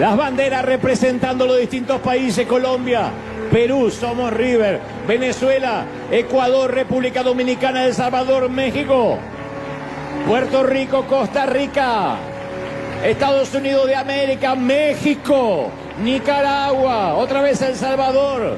Las banderas representando los distintos países: Colombia, Perú, somos River, Venezuela, Ecuador, República Dominicana, El Salvador, México, Puerto Rico, Costa Rica, Estados Unidos de América, México, Nicaragua, otra vez El Salvador,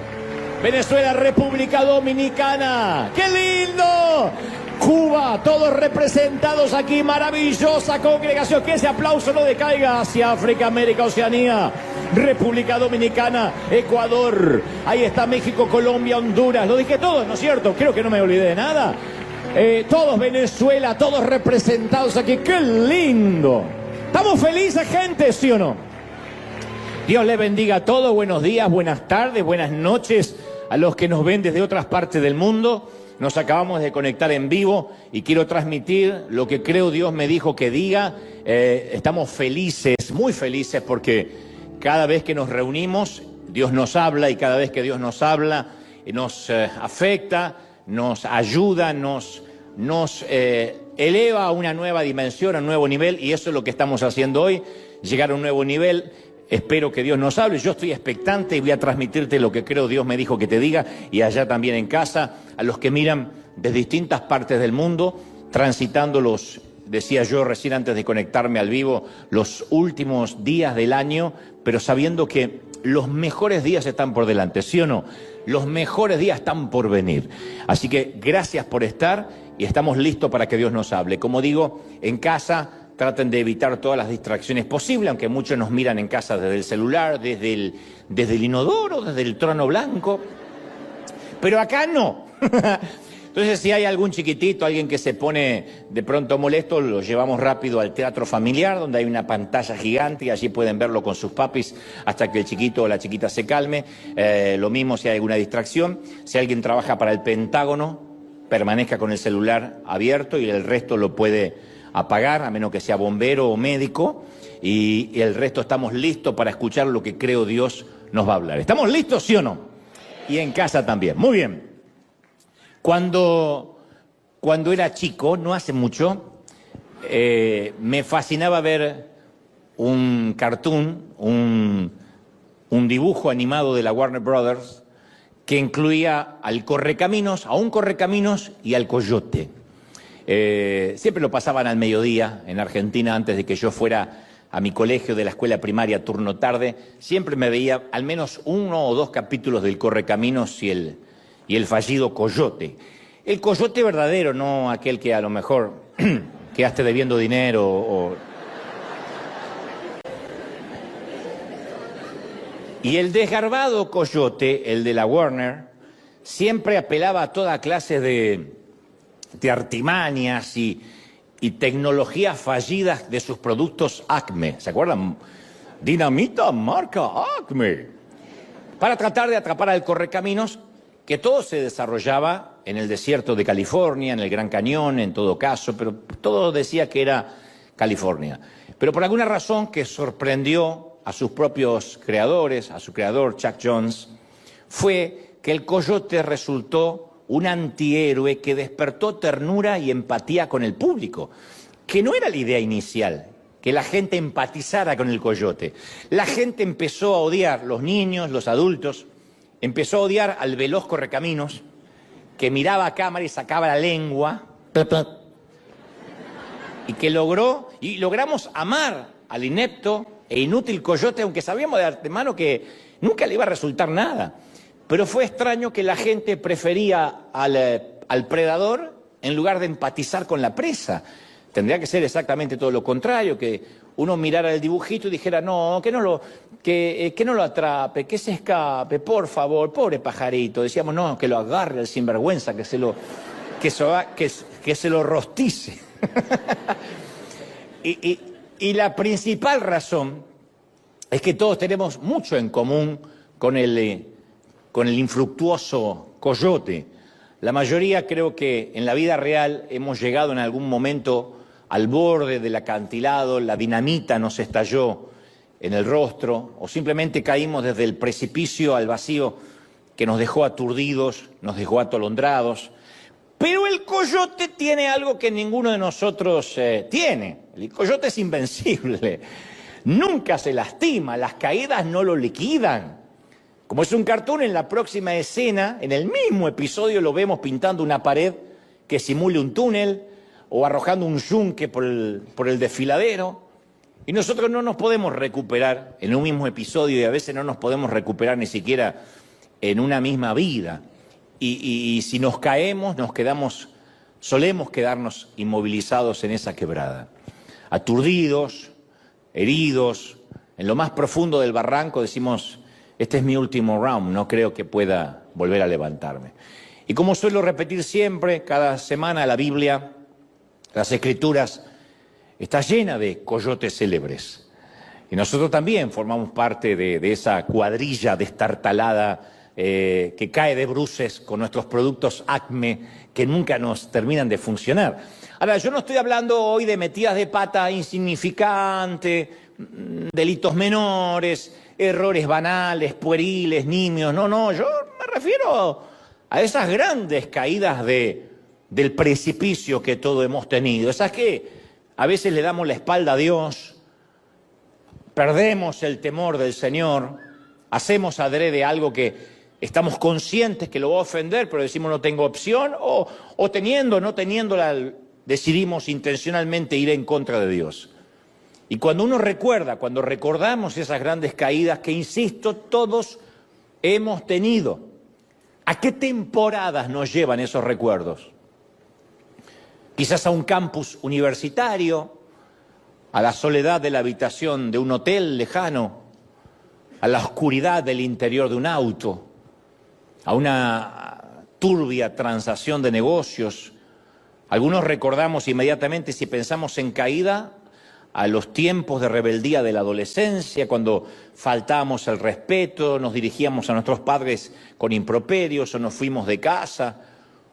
Venezuela, República Dominicana. ¡Qué lindo! Cuba, todos representados aquí, maravillosa congregación. Que ese aplauso no decaiga. Hacia África, América, Oceanía, República Dominicana, Ecuador. Ahí está México, Colombia, Honduras. Lo dije todo, ¿no es cierto? Creo que no me olvidé de nada. Todos Venezuela, todos representados aquí. ¡Qué lindo! ¿Estamos felices, gente, sí o no? Dios les bendiga a todos. Buenos días, buenas tardes, buenas noches a los que nos ven desde otras partes del mundo. Nos acabamos de conectar en vivo y quiero transmitir lo que creo Dios me dijo que diga. Estamos felices, muy felices, porque cada vez que nos reunimos, Dios nos habla, y cada vez que Dios nos habla, nos afecta, nos ayuda, nos eleva a una nueva dimensión, a un nuevo nivel, y eso es lo que estamos haciendo hoy, llegar a un nuevo nivel. Espero que Dios nos hable. Yo estoy expectante y voy a transmitirte lo que creo Dios me dijo que te diga, y allá también en casa, a los que miran de distintas partes del mundo, transitando los, decía yo recién antes de conectarme al vivo, los últimos días del año, pero sabiendo que los mejores días están por delante, ¿sí o no? Los mejores días están por venir. Así que gracias por estar y estamos listos para que Dios nos hable. Como digo, en casa, traten de evitar todas las distracciones posibles, aunque muchos nos miran en casa desde el celular, desde el inodoro, desde el trono blanco. Pero acá no. Entonces, si hay algún chiquitito, alguien que se pone de pronto molesto, lo llevamos rápido al teatro familiar, donde hay una pantalla gigante y allí pueden verlo con sus papis hasta que el chiquito o la chiquita se calme. Lo mismo si hay alguna distracción. Si alguien trabaja para el Pentágono, permanezca con el celular abierto y el resto lo puede apagar, a menos que sea bombero o médico, y el resto estamos listos para escuchar lo que creo Dios nos va a hablar. ¿Estamos listos, sí o no? Y en casa también. Muy bien. Cuando era chico, no hace mucho, me fascinaba ver un cartoon, un dibujo animado de la Warner Brothers, que incluía al correcaminos, a un correcaminos y al coyote. Siempre lo pasaban al mediodía en Argentina, antes de que yo fuera a mi colegio de la escuela primaria turno tarde. Siempre me veía al menos 1 o 2 capítulos del Correcaminos y el fallido coyote. El coyote verdadero, no aquel que a lo mejor quedaste debiendo dinero Y el desgarbado coyote, el de la Warner, siempre apelaba a toda clase de artimañas y tecnologías fallidas de sus productos Acme. ¿Se acuerdan? Dinamita marca Acme. Para tratar de atrapar al Correcaminos, que todo se desarrollaba en el desierto de California, en el Gran Cañón, en todo caso, pero todo decía que era California. Pero por alguna razón que sorprendió a sus propios creadores, a su creador Chuck Jones, fue que el coyote resultó un antihéroe que despertó ternura y empatía con el público, que no era la idea inicial, que la gente empatizara con el coyote. La gente empezó a odiar, los niños, los adultos, empezó a odiar al veloz Correcaminos, que miraba a cámara y sacaba la lengua, y que logramos amar al inepto e inútil coyote, aunque sabíamos de antemano que nunca le iba a resultar nada. Pero fue extraño que la gente prefería al predador en lugar de empatizar con la presa. Tendría que ser exactamente todo lo contrario, que uno mirara el dibujito y dijera, no, que no lo atrape, que se escape, por favor, pobre pajarito. Decíamos, no, que lo agarre el sinvergüenza, que se lo rostice. Y la principal razón es que todos tenemos mucho en común con el infructuoso coyote. La mayoría creo que en la vida real hemos llegado en algún momento al borde del acantilado, la dinamita nos estalló en el rostro, o simplemente caímos desde el precipicio al vacío que nos dejó aturdidos, nos dejó atolondrados. Pero el coyote tiene algo que ninguno de nosotros tiene. El coyote es invencible. nunca se lastima, las caídas no lo liquidan. Como es un cartoon, en la próxima escena, en el mismo episodio, lo vemos pintando una pared que simule un túnel o arrojando un yunque por el desfiladero. Y nosotros no nos podemos recuperar en un mismo episodio y a veces no nos podemos recuperar ni siquiera en una misma vida. Y si nos caemos, solemos quedarnos inmovilizados en esa quebrada, aturdidos, heridos, en lo más profundo del barranco decimos, este es mi último round, no creo que pueda volver a levantarme. Y como suelo repetir siempre, cada semana la Biblia, las Escrituras, está llena de coyotes célebres. Y nosotros también formamos parte de esa cuadrilla destartalada que cae de bruces con nuestros productos Acme que nunca nos terminan de funcionar. Ahora, yo no estoy hablando hoy de metidas de pata insignificantes, delitos menores, errores banales, pueriles, nimios. No, yo me refiero a esas grandes caídas del precipicio que todos hemos tenido. Esas que a veces le damos la espalda a Dios, perdemos el temor del Señor, hacemos adrede algo que estamos conscientes que lo va a ofender, pero decimos no tengo opción, o teniendo, no teniéndola, decidimos intencionalmente ir en contra de Dios. Y cuando uno recuerda, cuando recordamos esas grandes caídas que, insisto, todos hemos tenido, ¿a qué temporadas nos llevan esos recuerdos? Quizás a un campus universitario, a la soledad de la habitación de un hotel lejano, a la oscuridad del interior de un auto, a una turbia transacción de negocios. Algunos recordamos inmediatamente, si pensamos en caída, a los tiempos de rebeldía de la adolescencia, cuando faltábamos el respeto, nos dirigíamos a nuestros padres con improperios o nos fuimos de casa.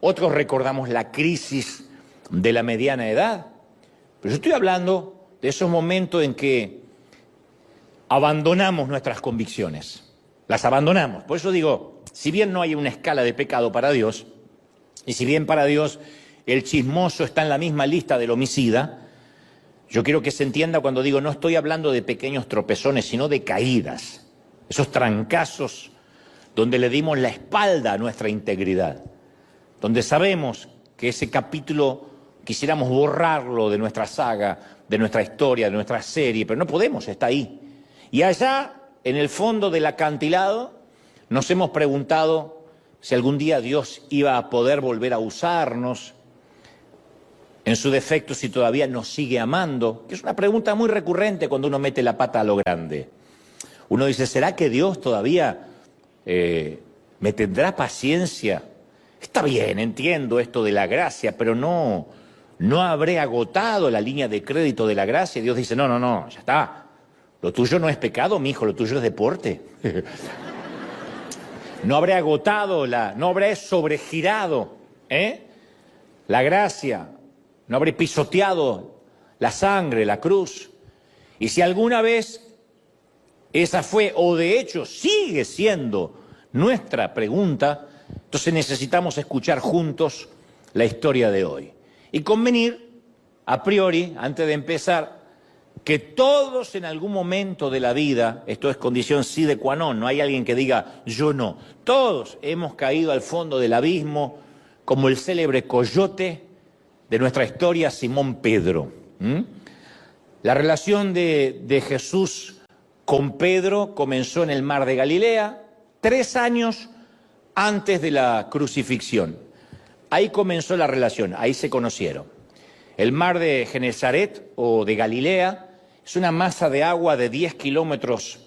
Otros recordamos la crisis de la mediana edad. Pero yo estoy hablando de esos momentos en que abandonamos nuestras convicciones. Las abandonamos. Por eso digo, si bien no hay una escala de pecado para Dios, y si bien para Dios el chismoso está en la misma lista del homicida, yo quiero que se entienda cuando digo, no estoy hablando de pequeños tropezones, sino de caídas, esos trancazos donde le dimos la espalda a nuestra integridad, donde sabemos que ese capítulo quisiéramos borrarlo de nuestra saga, de nuestra historia, de nuestra serie, pero no podemos, está ahí. Y allá, en el fondo del acantilado, nos hemos preguntado si algún día Dios iba a poder volver a usarnos, en su defecto si todavía nos sigue amando, que es una pregunta muy recurrente cuando uno mete la pata a lo grande. Uno dice, ¿será que Dios todavía me tendrá paciencia? Está bien, entiendo esto de la gracia, pero no habré agotado la línea de crédito de la gracia. Dios dice, no, ya está. Lo tuyo no es pecado, mijo, lo tuyo es deporte. No habré agotado, no habré sobregirado la gracia, no habré pisoteado la sangre, la cruz. Y si alguna vez esa fue, o de hecho sigue siendo nuestra pregunta, entonces necesitamos escuchar juntos la historia de hoy. Y convenir, a priori, antes de empezar, que todos en algún momento de la vida, esto es condición sine qua non, no hay alguien que diga yo no, todos hemos caído al fondo del abismo como el célebre coyote de nuestra historia, Simón Pedro. La relación de Jesús con Pedro comenzó en el mar de Galilea, 3 años antes de la crucifixión. Ahí comenzó la relación, ahí se conocieron. El mar de Genesaret o de Galilea es una masa de agua de 10 kilómetros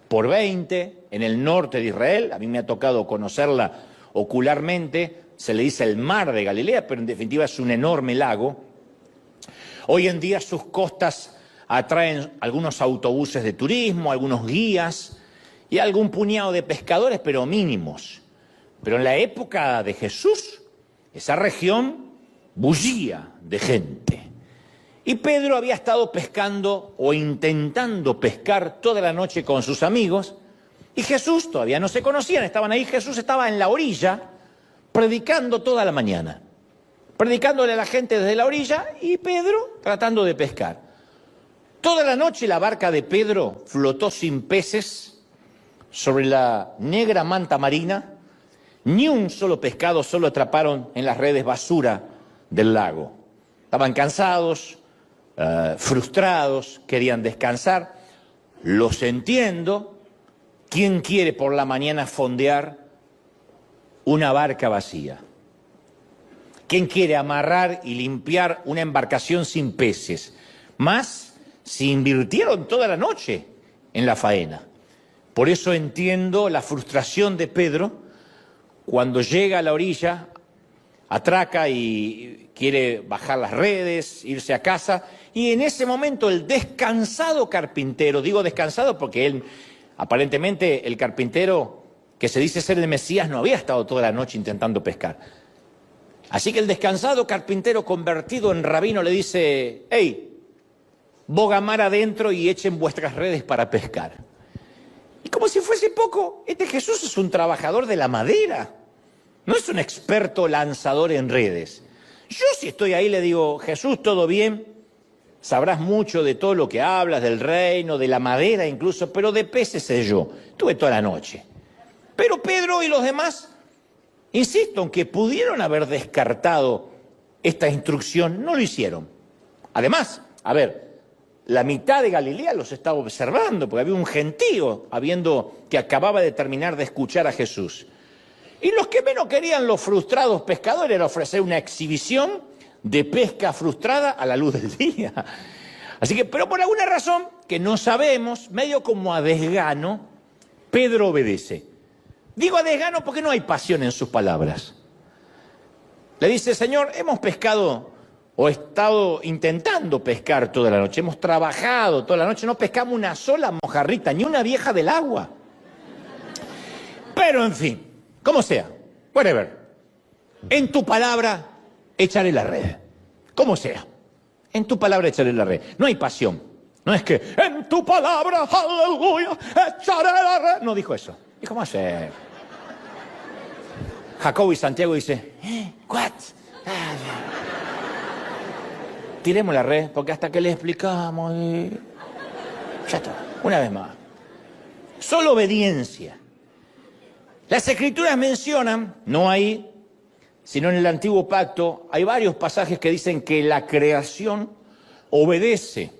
por 20 en el norte de Israel. A mí me ha tocado conocerla ocularmente. Se le dice el mar de Galilea, pero en definitiva es un enorme lago. Hoy en día sus costas atraen algunos autobuses de turismo, algunos guías y algún puñado de pescadores, pero mínimos. Pero en la época de Jesús, esa región bullía de gente. Y Pedro había estado pescando o intentando pescar toda la noche con sus amigos y Jesús, todavía no se conocían, estaban ahí, Jesús estaba en la orilla predicando toda la mañana, predicándole a la gente desde la orilla y Pedro tratando de pescar. Toda la noche la barca de Pedro flotó sin peces sobre la negra manta marina. Ni un solo pescado, solo atraparon en las redes basura del lago. Estaban cansados, frustrados, querían descansar. Los entiendo. ¿Quién quiere por la mañana fondear una barca vacía? ¿Quién quiere amarrar y limpiar una embarcación sin peces? Más si invirtieron toda la noche en la faena. Por eso entiendo la frustración de Pedro cuando llega a la orilla, atraca y quiere bajar las redes, irse a casa, y en ese momento el descansado carpintero, digo descansado porque él, aparentemente el carpintero que se dice ser el Mesías, no había estado toda la noche intentando pescar. Así que el descansado carpintero convertido en rabino le dice: hey, boga mar adentro y echen vuestras redes para pescar. Y como si fuese poco, este Jesús es un trabajador de la madera, no es un experto lanzador en redes. Yo si estoy ahí le digo: Jesús, ¿todo bien? Sabrás mucho de todo lo que hablas, del reino, de la madera incluso, pero de peces sé yo. Estuve toda la noche. Pero Pedro y los demás, insisto, aunque pudieron haber descartado esta instrucción, no lo hicieron. Además, a ver, la mitad de Galilea los estaba observando, porque había un gentío que acababa de terminar de escuchar a Jesús. Y los que menos querían los frustrados pescadores era ofrecer una exhibición de pesca frustrada a la luz del día. Así que, pero por alguna razón que no sabemos, medio como a desgano, Pedro obedece. Digo a desgano porque no hay pasión en sus palabras. Le dice: Señor, hemos pescado o estado intentando pescar toda la noche, hemos trabajado toda la noche, no pescamos una sola mojarrita, ni una vieja del agua. Pero en fin, como sea, whatever, en tu palabra echaré la red, como sea, en tu palabra echaré la red. No hay pasión, no es que en tu palabra, aleluya, echaré la red. No dijo eso, dijo más. Jacobo y Santiago dice: what? Tiremos la red, porque hasta que le explicamos, ya está, una vez más. Solo obediencia. Las Escrituras mencionan, no ahí, sino en el Antiguo Pacto, hay varios pasajes que dicen que la creación obedece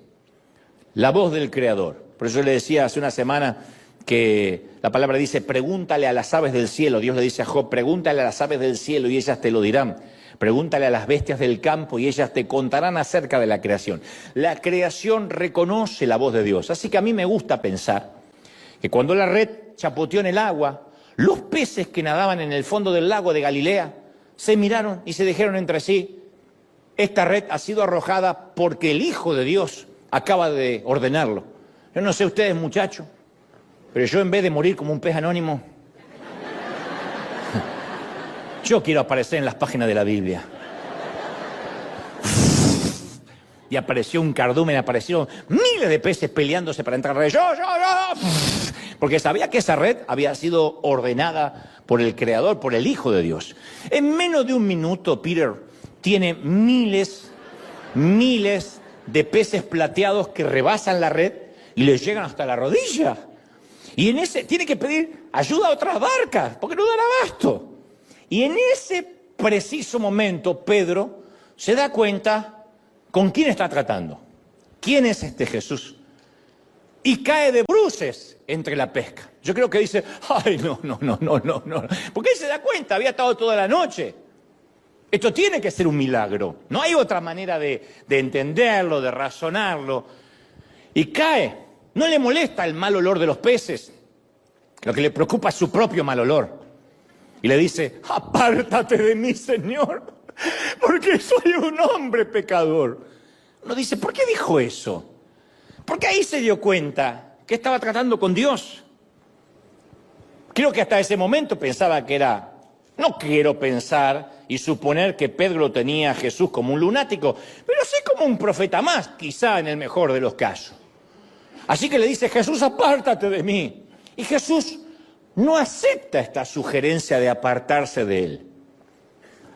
la voz del Creador. Por eso le decía hace una semana que la palabra dice: pregúntale a las aves del cielo. Dios le dice a Job: pregúntale a las aves del cielo y ellas te lo dirán. Pregúntale a las bestias del campo y ellas te contarán acerca de la creación. La creación reconoce la voz de Dios. Así que a mí me gusta pensar que cuando la red chapoteó en el agua, los peces que nadaban en el fondo del lago de Galilea se miraron y se dijeron entre sí: esta red ha sido arrojada porque el Hijo de Dios acaba de ordenarlo. Yo no sé ustedes, muchachos, pero yo en vez de morir como un pez anónimo, yo quiero aparecer en las páginas de la Biblia. Y apareció un cardumen, aparecieron miles de peces peleándose para entrar a la red. Yo. Porque sabía que esa red había sido ordenada por el Creador, por el Hijo de Dios. En menos de un minuto, Peter tiene miles de peces plateados que rebasan la red y les llegan hasta la rodilla. Y en ese tiene que pedir ayuda a otras barcas, porque no dan abasto. Y en ese preciso momento, Pedro se da cuenta con quién está tratando. ¿Quién es este Jesús? Y cae de bruces entre la pesca. Yo creo que dice: ay, no. Porque él se da cuenta, había estado toda la noche. Esto tiene que ser un milagro. No hay otra manera de entenderlo, de razonarlo. Y cae. No le molesta el mal olor de los peces. Lo que le preocupa es su propio mal olor. Y le dice: apártate de mí, Señor, porque soy un hombre pecador. Uno dice: ¿por qué dijo eso? Porque ahí se dio cuenta que estaba tratando con Dios. Creo que hasta ese momento pensaba que era... No quiero pensar y suponer que Pedro tenía a Jesús como un lunático, pero sí como un profeta más, quizá en el mejor de los casos. Así que le dice: Jesús, apártate de mí. Y Jesús no acepta esta sugerencia de apartarse de él.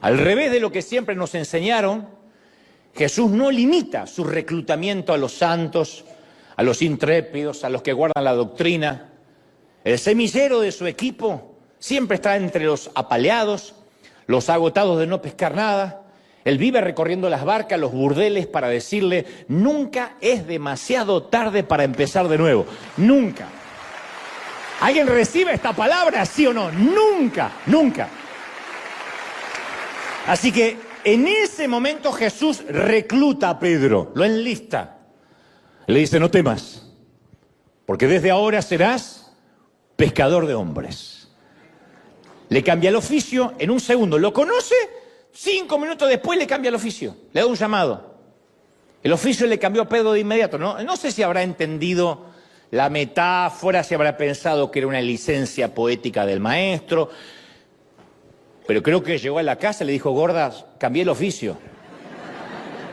Al revés de lo que siempre nos enseñaron, Jesús no limita su reclutamiento a los santos, a los intrépidos, a los que guardan la doctrina. El semillero de su equipo siempre está entre los apaleados, los agotados de no pescar nada. Él vive recorriendo las barcas, los burdeles, para decirle: nunca es demasiado tarde para empezar de nuevo. Nunca. ¿Alguien recibe esta palabra, sí o no? Nunca, nunca. Así que en ese momento Jesús recluta a Pedro, lo enlista. Le dice: no temas, porque desde ahora serás pescador de hombres. Le cambia el oficio en un segundo. Lo conoce, 5 minutos después le cambia el oficio. Le da un llamado. El oficio le cambió a Pedro de inmediato. No sé si habrá entendido la metáfora, si habrá pensado que era una licencia poética del maestro. Pero creo que llegó a la casa y le dijo: gorda, cambié el oficio.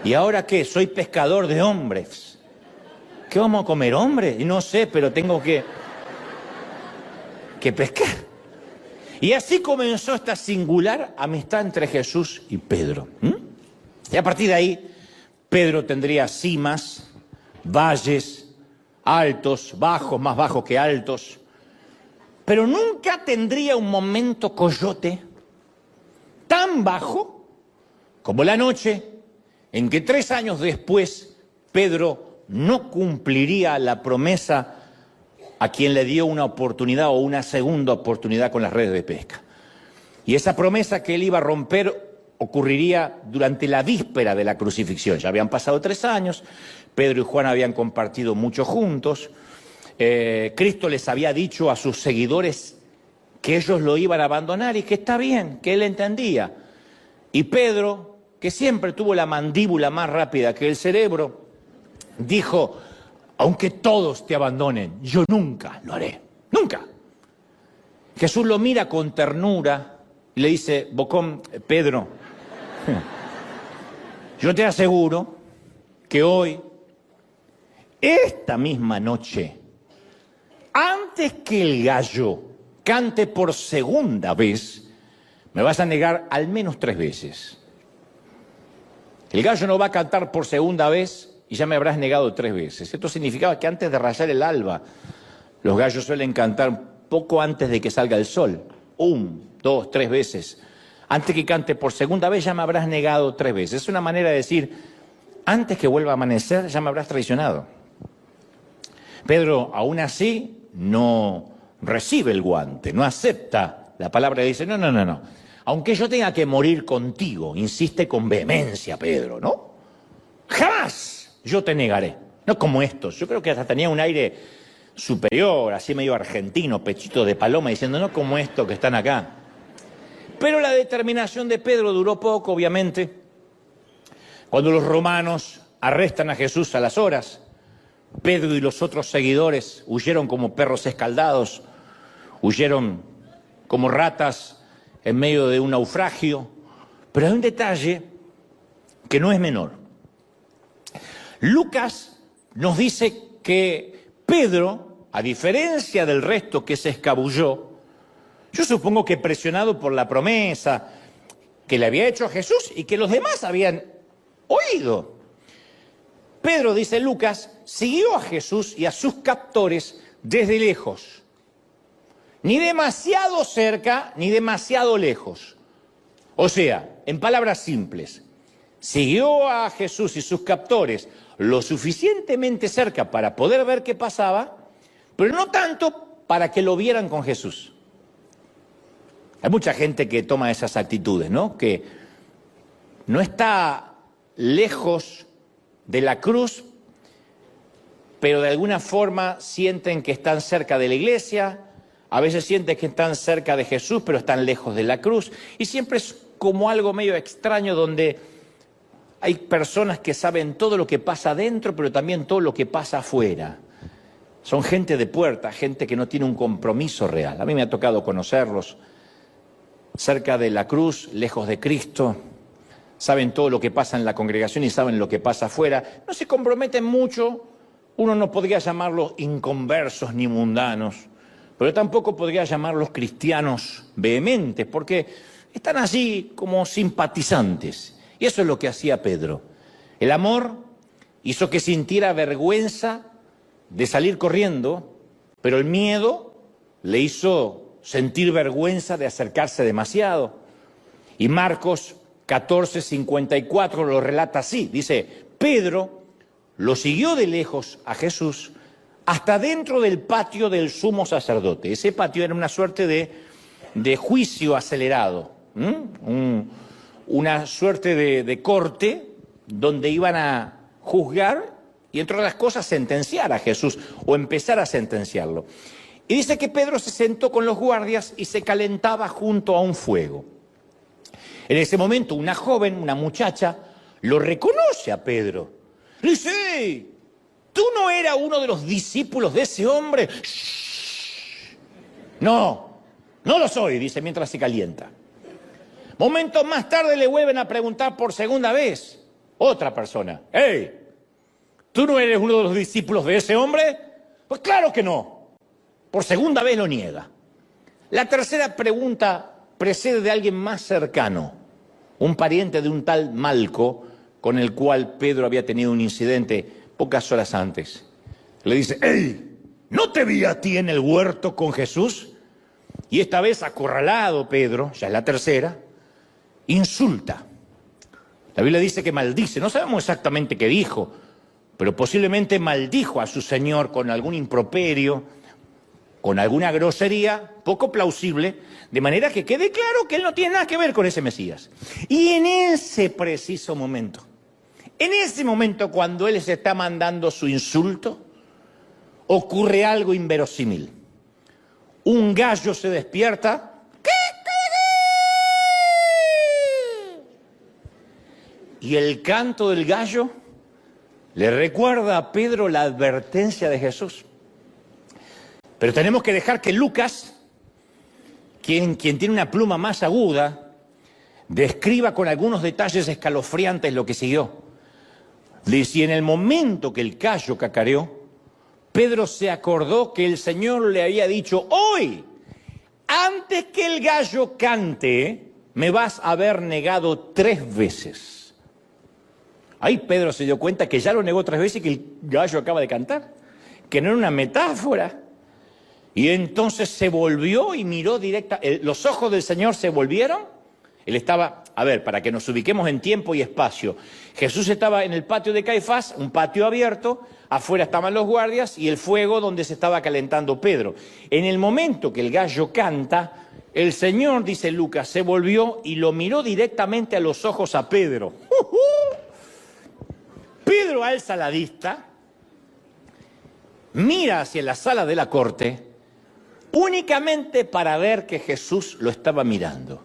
¿Y ahora qué? Soy pescador de hombres. ¿Qué vamos a comer, hombre? No sé, pero tengo que pescar. Y así comenzó esta singular amistad entre Jesús y Pedro. Y a partir de ahí, Pedro tendría cimas, valles, altos, bajos, más bajos que altos. Pero nunca tendría un momento coyote tan bajo como la noche en que 3 años después Pedro no cumpliría la promesa a quien le dio una oportunidad o una segunda oportunidad con las redes de pesca. Y esa promesa que él iba a romper ocurriría durante la víspera de la crucifixión. Ya habían pasado 3 años, Pedro y Juan habían compartido mucho juntos. Cristo les había dicho a sus seguidores que ellos lo iban a abandonar y que está bien, que él entendía. Y Pedro, que siempre tuvo la mandíbula más rápida que el cerebro, dijo: aunque todos te abandonen, yo nunca lo haré, nunca. Jesús lo mira con ternura y le dice: bocón, Pedro, yo te aseguro que hoy, esta misma noche, antes que el gallo cante por segunda vez, me vas a negar al menos 3 veces. El gallo no va a cantar por segunda vez y ya me habrás negado 3 veces. Esto significaba que antes de rayar el alba, los gallos suelen cantar poco antes de que salga el sol. 1, 2, 3 veces. Antes que cante por segunda vez, ya me habrás negado 3 veces. Es una manera de decir: antes que vuelva a amanecer, ya me habrás traicionado. Pedro, aún así, no recibe el guante, no acepta la palabra y dice: no. Aunque yo tenga que morir contigo, insiste con vehemencia Pedro, ¿no? ¡Jamás yo te negaré! No como estos. Yo creo que hasta tenía un aire superior, así medio argentino, pechito de paloma, diciendo: no como estos que están acá. Pero la determinación de Pedro duró poco, obviamente. Cuando los romanos arrestan a Jesús a las horas, Pedro y los otros seguidores huyeron como perros escaldados, huyeron como ratas en medio de un naufragio. Pero hay un detalle que no es menor. Lucas nos dice que Pedro, a diferencia del resto que se escabulló, yo supongo que presionado por la promesa que le había hecho a Jesús y que los demás habían oído, Pedro, dice Lucas, siguió a Jesús y a sus captores desde lejos. Ni demasiado cerca, ni demasiado lejos. O sea, en palabras simples, siguió a Jesús y sus captores lo suficientemente cerca para poder ver qué pasaba, pero no tanto para que lo vieran con Jesús. Hay mucha gente que toma esas actitudes, ¿no? Que no está lejos de la cruz, pero de alguna forma sienten que están cerca de la iglesia, a veces sienten que están cerca de Jesús, pero están lejos de la cruz, y siempre es como algo medio extraño donde hay personas que saben todo lo que pasa adentro, pero también todo lo que pasa afuera. Son gente de puerta, gente que no tiene un compromiso real. A mí me ha tocado conocerlos cerca de la cruz, lejos de Cristo. Saben todo lo que pasa en la congregación y saben lo que pasa afuera. No se comprometen mucho. Uno no podría llamarlos inconversos ni mundanos, pero tampoco podría llamarlos cristianos vehementes, porque están allí como simpatizantes. Y eso es lo que hacía Pedro. El amor hizo que sintiera vergüenza de salir corriendo, pero el miedo le hizo sentir vergüenza de acercarse demasiado. Y Marcos 14:54 lo relata así, dice, Pedro lo siguió de lejos a Jesús hasta dentro del patio del sumo sacerdote. Ese patio era una suerte de juicio acelerado, una suerte de corte donde iban a juzgar y, entre otras cosas, sentenciar a Jesús o empezar a sentenciarlo. Y dice que Pedro se sentó con los guardias y se calentaba junto a un fuego. En ese momento una joven, una muchacha, lo reconoce a Pedro. Le dice, hey, ¿tú no eras uno de los discípulos de ese hombre? Shh. No lo soy, dice mientras se calienta. Momentos más tarde le vuelven a preguntar por segunda vez. Otra persona, hey, ¿tú no eres uno de los discípulos de ese hombre? Pues claro que no. Por segunda vez lo niega. La tercera pregunta precede de alguien más cercano, un pariente de un tal Malco con el cual Pedro había tenido un incidente pocas horas antes. Le dice, hey, ¿no te vi a ti en el huerto con Jesús? Y esta vez acorralado Pedro, ya es la tercera, insulta. La Biblia dice que maldice, no sabemos exactamente qué dijo, pero posiblemente maldijo a su Señor con algún improperio, con alguna grosería poco plausible, de manera que quede claro que él no tiene nada que ver con ese Mesías. Y en ese preciso momento, cuando él se está mandando su insulto, ocurre algo inverosímil. Un gallo se despierta y el canto del gallo le recuerda a Pedro la advertencia de Jesús. Pero tenemos que dejar que Lucas, quien tiene una pluma más aguda, describa con algunos detalles escalofriantes lo que siguió. Dice, y en el momento que el gallo cacareó, Pedro se acordó que el Señor le había dicho, hoy, antes que el gallo cante, me vas a haber negado 3 veces. Ahí Pedro se dio cuenta que ya lo negó 3 veces y que el gallo acaba de cantar, que no era una metáfora. Y entonces se volvió y miró directa, los ojos del Señor se volvieron. Él estaba, a ver, para que nos ubiquemos en tiempo y espacio. Jesús estaba en el patio de Caifás, un patio abierto, afuera estaban los guardias y el fuego donde se estaba calentando Pedro. En el momento que el gallo canta, el Señor, dice Lucas, se volvió y lo miró directamente a los ojos a Pedro. Pedro alza la vista, mira hacia la sala de la corte, únicamente para ver que Jesús lo estaba mirando.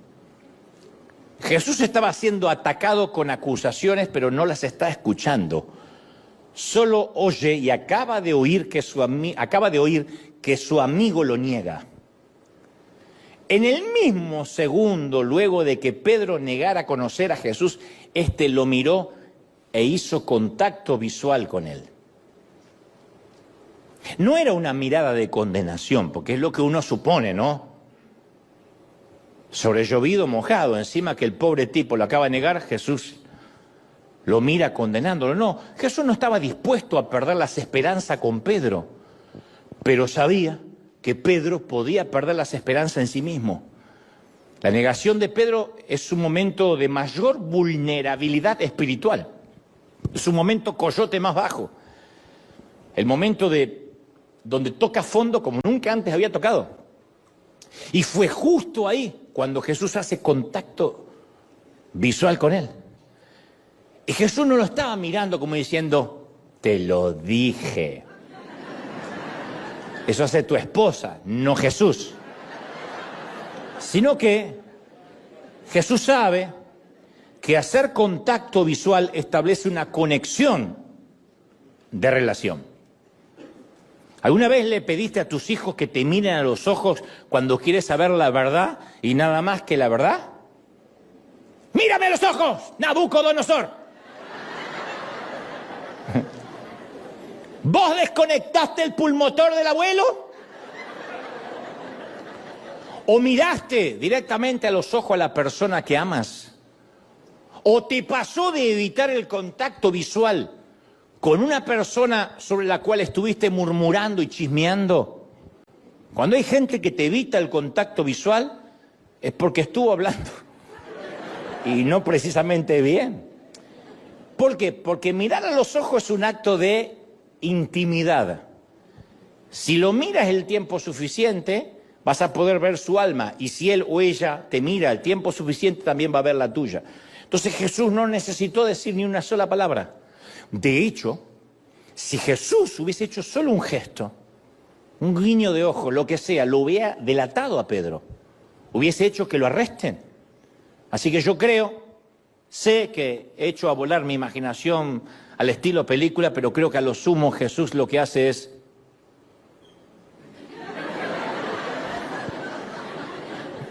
Jesús estaba siendo atacado con acusaciones, pero no las está escuchando. Solo oye y acaba de oír que su amigo lo niega. En el mismo segundo, luego de que Pedro negara conocer a Jesús, este lo miró e hizo contacto visual con él. No era una mirada de condenación, porque es lo que uno supone, ¿no? Sobre llovido mojado, encima que el pobre tipo lo acaba de negar, Jesús lo mira condenándolo. No, Jesús no estaba dispuesto a perder las esperanzas con Pedro, pero sabía que Pedro podía perder las esperanzas en sí mismo. La negación de Pedro es un momento de mayor vulnerabilidad espiritual. Es un momento coyote más bajo. El momento donde toca fondo como nunca antes había tocado. Y fue justo ahí cuando Jesús hace contacto visual con él. Y Jesús no lo estaba mirando como diciendo, te lo dije. Eso hace tu esposa, no Jesús. Sino que Jesús sabe que hacer contacto visual establece una conexión de relación. ¿Alguna vez le pediste a tus hijos que te miren a los ojos cuando quieres saber la verdad y nada más que la verdad? ¡Mírame a los ojos, Nabucodonosor! ¿Vos desconectaste el pulmotor del abuelo? ¿O miraste directamente a los ojos a la persona que amas? ¿O te pasó de evitar el contacto visual con una persona sobre la cual estuviste murmurando y chismeando? Cuando hay gente que te evita el contacto visual, es porque estuvo hablando. Y no precisamente bien. ¿Por qué? Porque mirar a los ojos es un acto de intimidad. Si lo miras el tiempo suficiente, vas a poder ver su alma. Y si él o ella te mira el tiempo suficiente, también va a ver la tuya. Entonces Jesús no necesitó decir ni una sola palabra. De hecho, si Jesús hubiese hecho solo un gesto, un guiño de ojo, lo que sea, lo hubiera delatado a Pedro. Hubiese hecho que lo arresten. Así que yo sé que he hecho a volar mi imaginación al estilo película, pero creo que a lo sumo Jesús lo que hace es...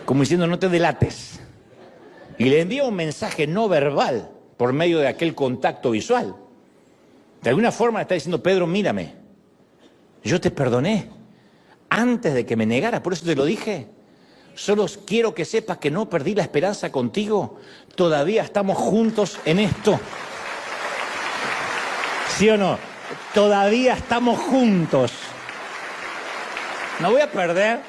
como diciendo, no te delates. Y le envía un mensaje no verbal por medio de aquel contacto visual. De alguna forma le está diciendo, Pedro, mírame, yo te perdoné antes de que me negara, por eso te lo dije. Solo quiero que sepas que no perdí la esperanza contigo. Todavía estamos juntos en esto. ¿Sí o no? Todavía estamos juntos. No voy a perder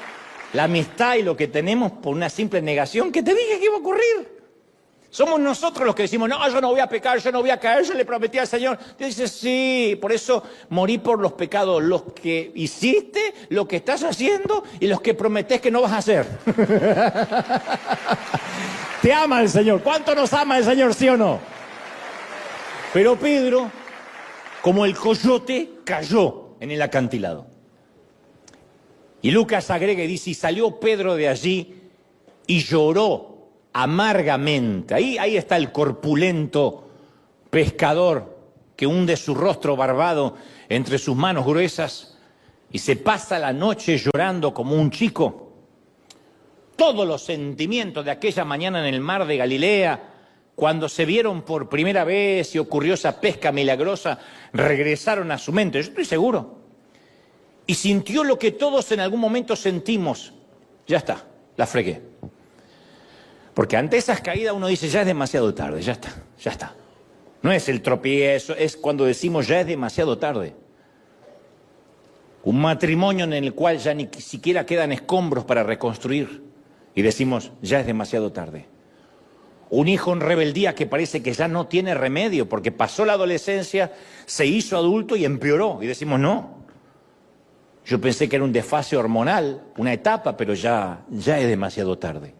la amistad y lo que tenemos por una simple negación que te dije que iba a ocurrir. Somos nosotros los que decimos, no, yo no voy a pecar, yo no voy a caer, yo le prometí al Señor. Dios dice, sí, por eso morí por los pecados, los que hiciste, lo que estás haciendo y los que prometés que no vas a hacer. Te ama el Señor. ¿Cuánto nos ama el Señor, sí o no? Pero Pedro, como el coyote, cayó en el acantilado. Y Lucas agrega y dice, y salió Pedro de allí y lloró amargamente. Ahí está el corpulento pescador que hunde su rostro barbado entre sus manos gruesas y se pasa la noche llorando como un chico. Todos los sentimientos de aquella mañana en el mar de Galilea, cuando se vieron por primera vez y ocurrió esa pesca milagrosa, regresaron a su mente, yo estoy seguro. Y sintió lo que todos en algún momento sentimos. Ya está, la fregué. Porque ante esas caídas uno dice, ya es demasiado tarde, ya está, ya está. No es el tropiezo, es cuando decimos, ya es demasiado tarde. Un matrimonio en el cual ya ni siquiera quedan escombros para reconstruir. Y decimos, ya es demasiado tarde. Un hijo en rebeldía que parece que ya no tiene remedio, porque pasó la adolescencia, se hizo adulto y empeoró. Y decimos, no. Yo pensé que era un desfase hormonal, una etapa, pero ya es demasiado tarde.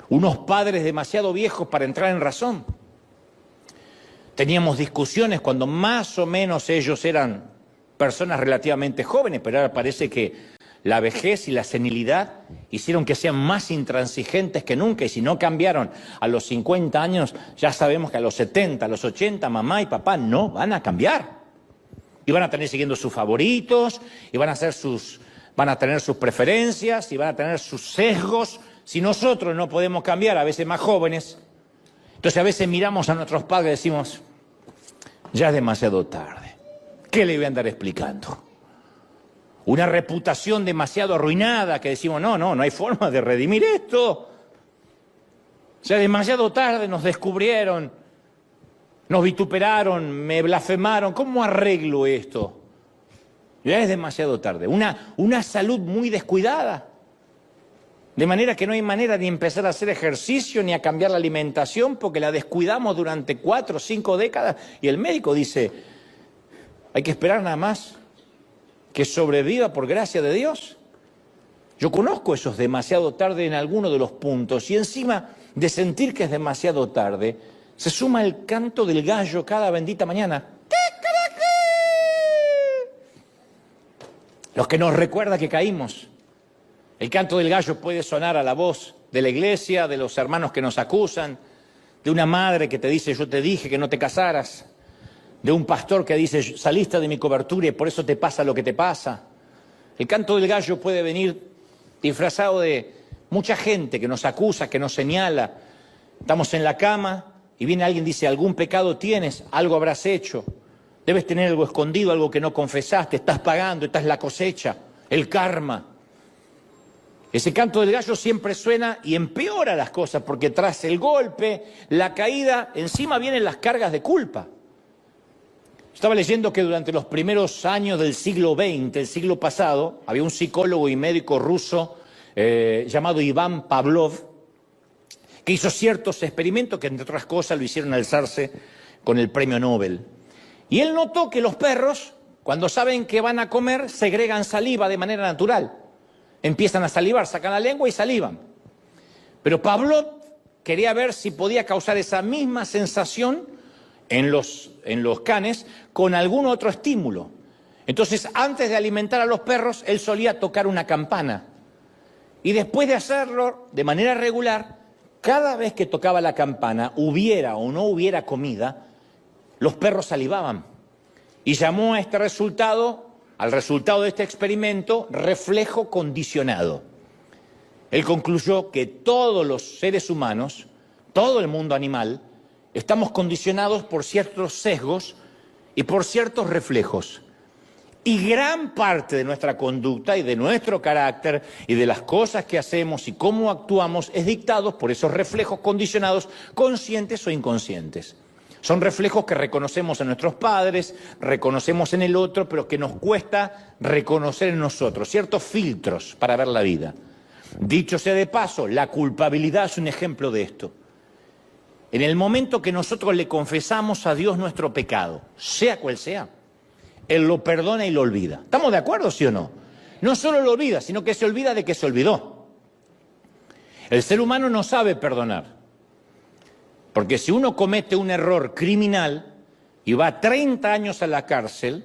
Unos padres demasiado viejos para entrar en razón. Teníamos discusiones cuando más o menos ellos eran personas relativamente jóvenes, pero ahora parece que la vejez y la senilidad hicieron que sean más intransigentes que nunca, y si no cambiaron a los 50 años, ya sabemos que a los 70, a los 80, mamá y papá no van a cambiar. Y van a tener siguiendo sus favoritos, y van a tener sus preferencias, y van a tener sus sesgos. Si nosotros no podemos cambiar, a veces más jóvenes, entonces a veces miramos a nuestros padres y decimos, ya es demasiado tarde. ¿Qué le voy a andar explicando? Una reputación demasiado arruinada que decimos, no hay forma de redimir esto. Ya es demasiado tarde, nos descubrieron, nos vituperaron, me blasfemaron. ¿Cómo arreglo esto? Ya es demasiado tarde. Una salud muy descuidada. De manera que no hay manera ni empezar a hacer ejercicio ni a cambiar la alimentación porque la descuidamos durante 4 o 5 décadas. Y el médico dice, hay que esperar nada más que sobreviva por gracia de Dios. Yo conozco esos demasiado tarde en alguno de los puntos y encima de sentir que es demasiado tarde, se suma el canto del gallo cada bendita mañana. Los que nos recuerda que caímos. El canto del gallo puede sonar a la voz de la iglesia, de los hermanos que nos acusan, de una madre que te dice, yo te dije que no te casaras, de un pastor que dice, saliste de mi cobertura y por eso te pasa lo que te pasa. El canto del gallo puede venir disfrazado de mucha gente que nos acusa, que nos señala. Estamos en la cama y viene alguien y dice, algún pecado tienes, algo habrás hecho, debes tener algo escondido, algo que no confesaste, estás pagando, esta es la cosecha, el karma. Ese canto del gallo siempre suena y empeora las cosas, porque tras el golpe, la caída, encima vienen las cargas de culpa. Estaba leyendo que durante los primeros años del siglo XX, el siglo pasado, había un psicólogo y médico ruso llamado Iván Pavlov, que hizo ciertos experimentos que, entre otras cosas, lo hicieron alzarse con el premio Nobel. Y él notó que los perros, cuando saben que van a comer, segregan saliva de manera natural. Empiezan a salivar, sacan la lengua y salivan. Pero Pavlov quería ver si podía causar esa misma sensación en los canes con algún otro estímulo. Entonces, antes de alimentar a los perros, él solía tocar una campana. Y después de hacerlo de manera regular, cada vez que tocaba la campana, hubiera o no hubiera comida, los perros salivaban. Y llamó a este resultado, al resultado de este experimento, reflejo condicionado. Él concluyó que todos los seres humanos, todo el mundo animal, estamos condicionados por ciertos sesgos y por ciertos reflejos. Y gran parte de nuestra conducta y de nuestro carácter y de las cosas que hacemos y cómo actuamos es dictado por esos reflejos condicionados, conscientes o inconscientes. Son reflejos que reconocemos en nuestros padres, reconocemos en el otro, pero que nos cuesta reconocer en nosotros, ciertos filtros para ver la vida. Dicho sea de paso, la culpabilidad es un ejemplo de esto. En el momento que nosotros le confesamos a Dios nuestro pecado, sea cual sea, Él lo perdona y lo olvida. ¿Estamos de acuerdo, sí o no? No solo lo olvida, sino que se olvida de que se olvidó. El ser humano no sabe perdonar. Porque si uno comete un error criminal y va 30 años a la cárcel,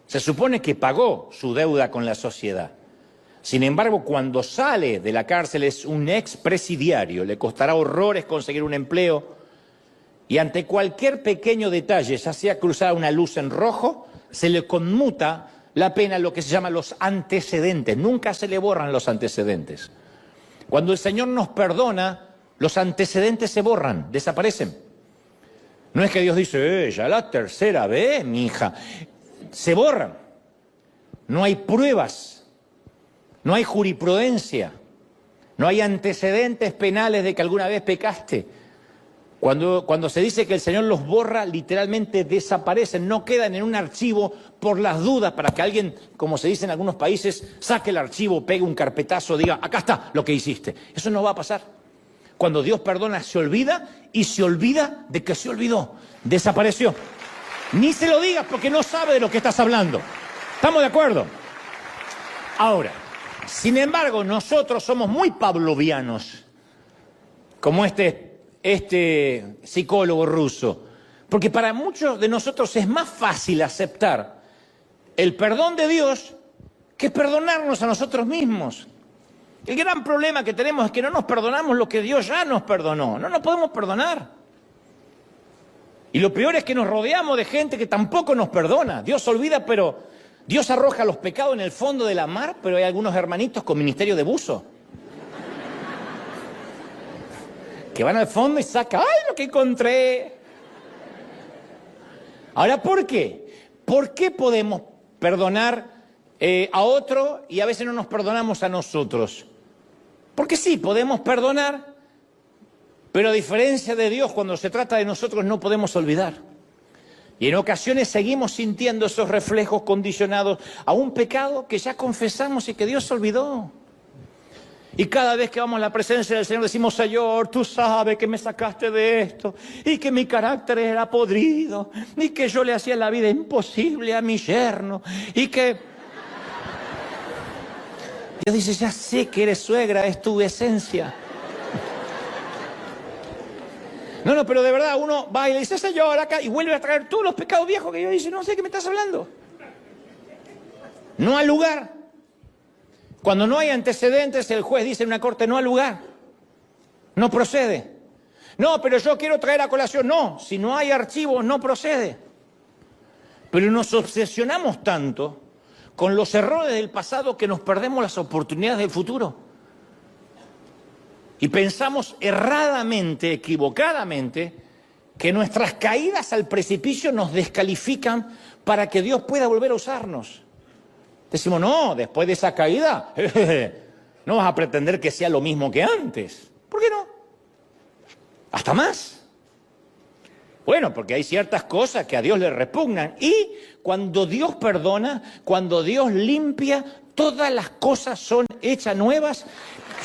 se supone que pagó su deuda con la sociedad. Sin embargo, cuando sale de la cárcel es un expresidiario, le costará horrores conseguir un empleo y ante cualquier pequeño detalle, ya sea cruzar una luz en rojo, se le conmuta la pena, lo que se llama los antecedentes. Nunca se le borran los antecedentes. Cuando el Señor nos perdona, los antecedentes se borran, desaparecen. No es que Dios dice, ya la tercera vez, mi hija. Se borran. No hay pruebas, no hay jurisprudencia, no hay antecedentes penales de que alguna vez pecaste. Cuando se dice que el Señor los borra, literalmente desaparecen, no quedan en un archivo por las dudas para que alguien, como se dice en algunos países, saque el archivo, pegue un carpetazo, diga, acá está lo que hiciste. Eso no va a pasar. Cuando Dios perdona, se olvida y se olvida de que se olvidó. Desapareció. Ni se lo digas porque no sabe de lo que estás hablando. ¿Estamos de acuerdo? Ahora, sin embargo, nosotros somos muy pavlovianos, como este psicólogo ruso, porque para muchos de nosotros es más fácil aceptar el perdón de Dios que perdonarnos a nosotros mismos. El gran problema que tenemos es que no nos perdonamos lo que Dios ya nos perdonó, no nos podemos perdonar. Y lo peor es que nos rodeamos de gente que tampoco nos perdona. Dios olvida, pero Dios arroja los pecados en el fondo de la mar, pero hay algunos hermanitos con ministerio de buzo que van al fondo y sacan, ¡ay, lo que encontré! Ahora, ¿por qué? ¿Por qué podemos perdonar a otro y a veces no nos perdonamos a nosotros? Porque sí, podemos perdonar, pero a diferencia de Dios, cuando se trata de nosotros no podemos olvidar. Y en ocasiones seguimos sintiendo esos reflejos condicionados a un pecado que ya confesamos y que Dios olvidó. Y cada vez que vamos a la presencia del Señor decimos, Señor, tú sabes que me sacaste de esto, y que mi carácter era podrido, y que yo le hacía la vida imposible a mi yerno, y que... Dios dice, ya sé que eres suegra, es tu esencia. No, pero de verdad uno va y le dice, Señor, acá, y vuelve a traer todos los pecados viejos que yo dice, no sé qué me estás hablando. No al lugar. Cuando no hay antecedentes, el juez dice en una corte, no al lugar. No procede. No, pero yo quiero traer a colación. No, si no hay archivo, no procede. Pero nos obsesionamos tanto con los errores del pasado que nos perdemos las oportunidades del futuro. Y pensamos erradamente, equivocadamente, que nuestras caídas al precipicio nos descalifican para que Dios pueda volver a usarnos. Decimos, no, después de esa caída, no vas a pretender que sea lo mismo que antes. ¿Por qué no? Hasta más. Bueno, porque hay ciertas cosas que a Dios le repugnan. Y cuando Dios perdona, cuando Dios limpia, todas las cosas son hechas nuevas.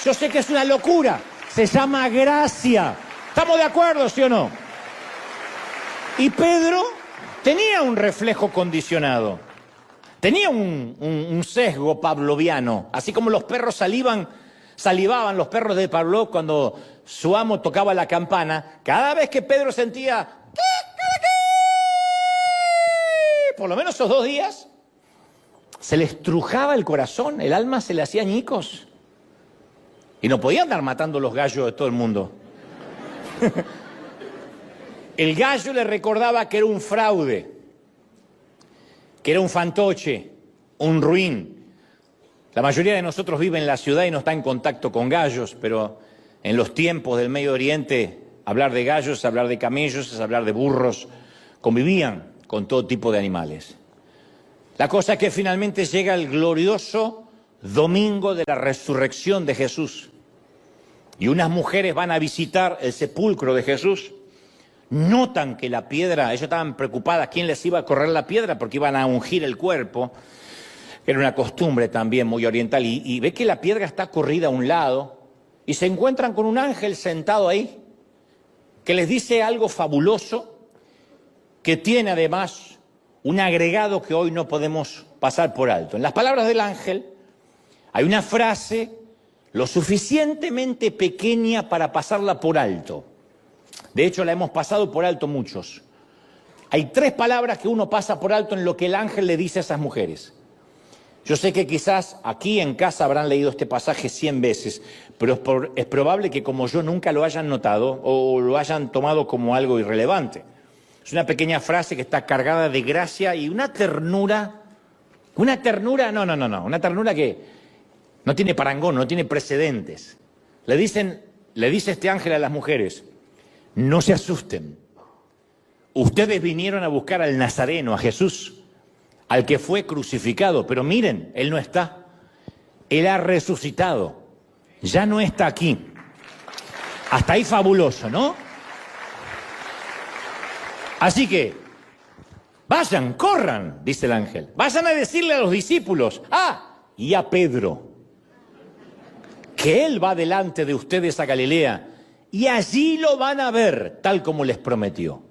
Yo sé que es una locura. Se llama gracia. ¿Estamos de acuerdo, sí o no? Y Pedro tenía un reflejo condicionado. Tenía un sesgo pavloviano. Así como los perros salivaban los perros de Pavlov cuando su amo tocaba la campana. Cada vez que Pedro sentía... por lo menos esos 2 días, se le estrujaba el corazón, el alma se le hacía añicos. Y no podía andar matando los gallos de todo el mundo. El gallo le recordaba que era un fraude, que era un fantoche, un ruin. La mayoría de nosotros vive en la ciudad y no está en contacto con gallos, pero en los tiempos del Medio Oriente, hablar de gallos es hablar de camellos, es hablar de burros. Convivían con todo tipo de animales. La cosa es que finalmente llega el glorioso domingo de la resurrección de Jesús. Y unas mujeres van a visitar el sepulcro de Jesús. Notan que la piedra, ellos estaban preocupadas quién les iba a correr la piedra porque iban a ungir el cuerpo. Era una costumbre también muy oriental. Y ve que la piedra está corrida a un lado y se encuentran con un ángel sentado ahí que les dice algo fabuloso, que tiene además un agregado que hoy no podemos pasar por alto. En las palabras del ángel hay una frase lo suficientemente pequeña para pasarla por alto. De hecho, la hemos pasado por alto muchos. Hay 3 palabras que uno pasa por alto en lo que el ángel le dice a esas mujeres. Yo sé que quizás aquí en casa habrán leído este pasaje 100 veces, pero es probable que como yo nunca lo hayan notado o lo hayan tomado como algo irrelevante. Es una pequeña frase que está cargada de gracia y una ternura, una ternura que no tiene parangón, no tiene precedentes. Le dice este ángel a las mujeres: no se asusten, ustedes vinieron a buscar al Nazareno, a Jesús, al que fue crucificado, pero miren, Él no está, Él ha resucitado, ya no está aquí. Hasta ahí fabuloso, ¿no? Así que, vayan, corran, dice el ángel, vayan a decirle a los discípulos, y a Pedro, que Él va delante de ustedes a Galilea, y allí lo van a ver, tal como les prometió.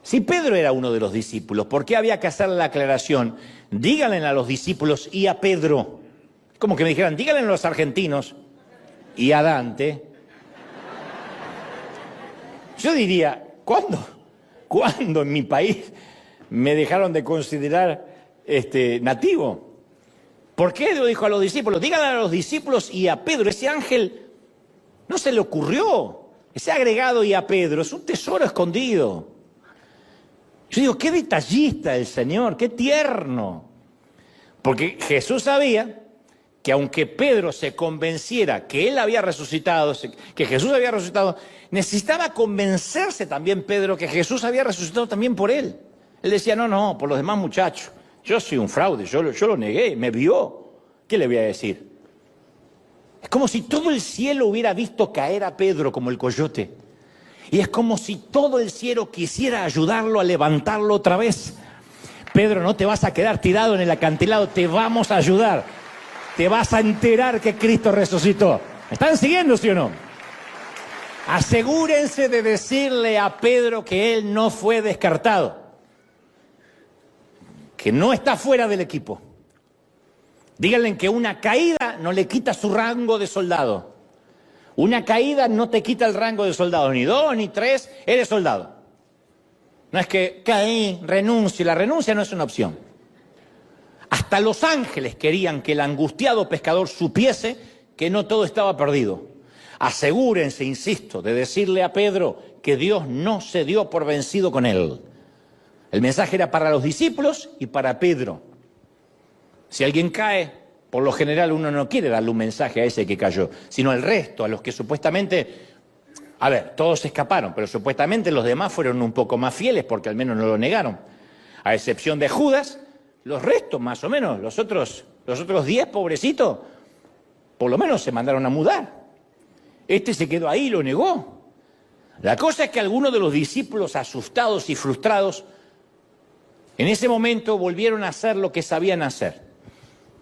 Si Pedro era uno de los discípulos, ¿por qué había que hacer la aclaración? Díganle a los discípulos y a Pedro. Como que me dijeran, díganle a los argentinos y a Dante. Yo diría, ¿cuándo en mi país me dejaron de considerar nativo? ¿Por qué Dios dijo a los discípulos? Díganle a los discípulos y a Pedro. Ese ángel no se le ocurrió. Ese agregado y a Pedro es un tesoro escondido. Yo digo, qué detallista el Señor, qué tierno. Porque Jesús sabía que aunque Pedro se convenciera que Él había resucitado, que Jesús había resucitado, necesitaba convencerse también Pedro que Jesús había resucitado también por él. Él decía, no, por los demás muchachos, yo soy un fraude, yo lo negué, me vio. ¿Qué le voy a decir? Es como si todo el cielo hubiera visto caer a Pedro como el coyote. Y es como si todo el cielo quisiera ayudarlo a levantarlo otra vez. Pedro, no te vas a quedar tirado en el acantilado, te vamos a ayudar. Te vas a enterar que Cristo resucitó. ¿Me están siguiendo, sí o no? Asegúrense de decirle a Pedro que él no fue descartado, que no está fuera del equipo. Díganle que una caída no le quita su rango de soldado. Una caída no te quita el rango de soldado, ni 2 ni 3, eres soldado. No es que caí, renuncio, la renuncia no es una opción. Hasta los ángeles querían que el angustiado pescador supiese que no todo estaba perdido. Asegúrense, insisto, de decirle a Pedro que Dios no se dio por vencido con él. El mensaje era para los discípulos y para Pedro. Si alguien cae, por lo general uno no quiere darle un mensaje a ese que cayó, sino al resto, a los que supuestamente, todos escaparon, pero supuestamente los demás fueron un poco más fieles porque al menos no lo negaron. A excepción de Judas, los restos más o menos, los otros 10 pobrecitos, por lo menos se mandaron a mudar. Este se quedó ahí y lo negó. La cosa es que algunos de los discípulos, asustados y frustrados, en ese momento volvieron a hacer lo que sabían hacer.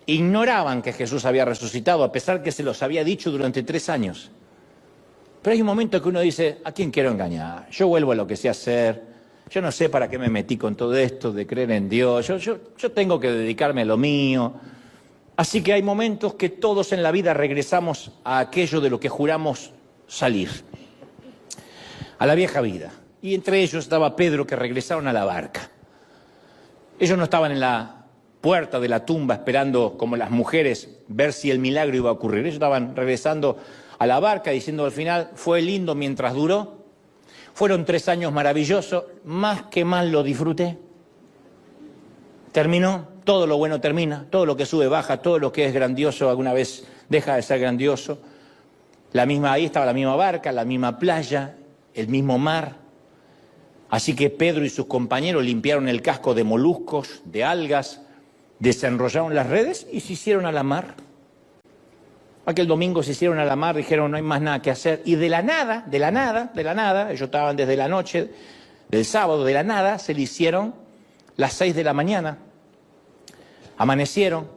Ignoraban que Jesús había resucitado, a pesar que se los había dicho durante 3 años. Pero hay un momento que uno dice, ¿a quién quiero engañar? Yo vuelvo a lo que sé hacer. Yo no sé para qué me metí con todo esto de creer en Dios. Yo tengo que dedicarme a lo mío. Así que hay momentos que todos en la vida regresamos a aquello de lo que juramos salir, a la vieja vida. Y entre ellos estaba Pedro, que regresaron a la barca. Ellos no estaban en la puerta de la tumba esperando, como las mujeres, ver si el milagro iba a ocurrir. Ellos estaban regresando a la barca diciendo al final, fue lindo mientras duró. Fueron 3 años maravillosos, más que mal lo disfruté. Terminó, todo lo bueno termina, todo lo que sube baja, todo lo que es grandioso alguna vez deja de ser grandioso. Ahí estaba la misma barca, la misma playa, el mismo mar. Así que Pedro y sus compañeros limpiaron el casco de moluscos, de algas, desenrollaron las redes y se hicieron a la mar. Aquel domingo se hicieron a la mar, dijeron no hay más nada que hacer. Y de la nada, ellos estaban desde la noche del sábado, de la nada, se le hicieron las 6 de la mañana. Amanecieron.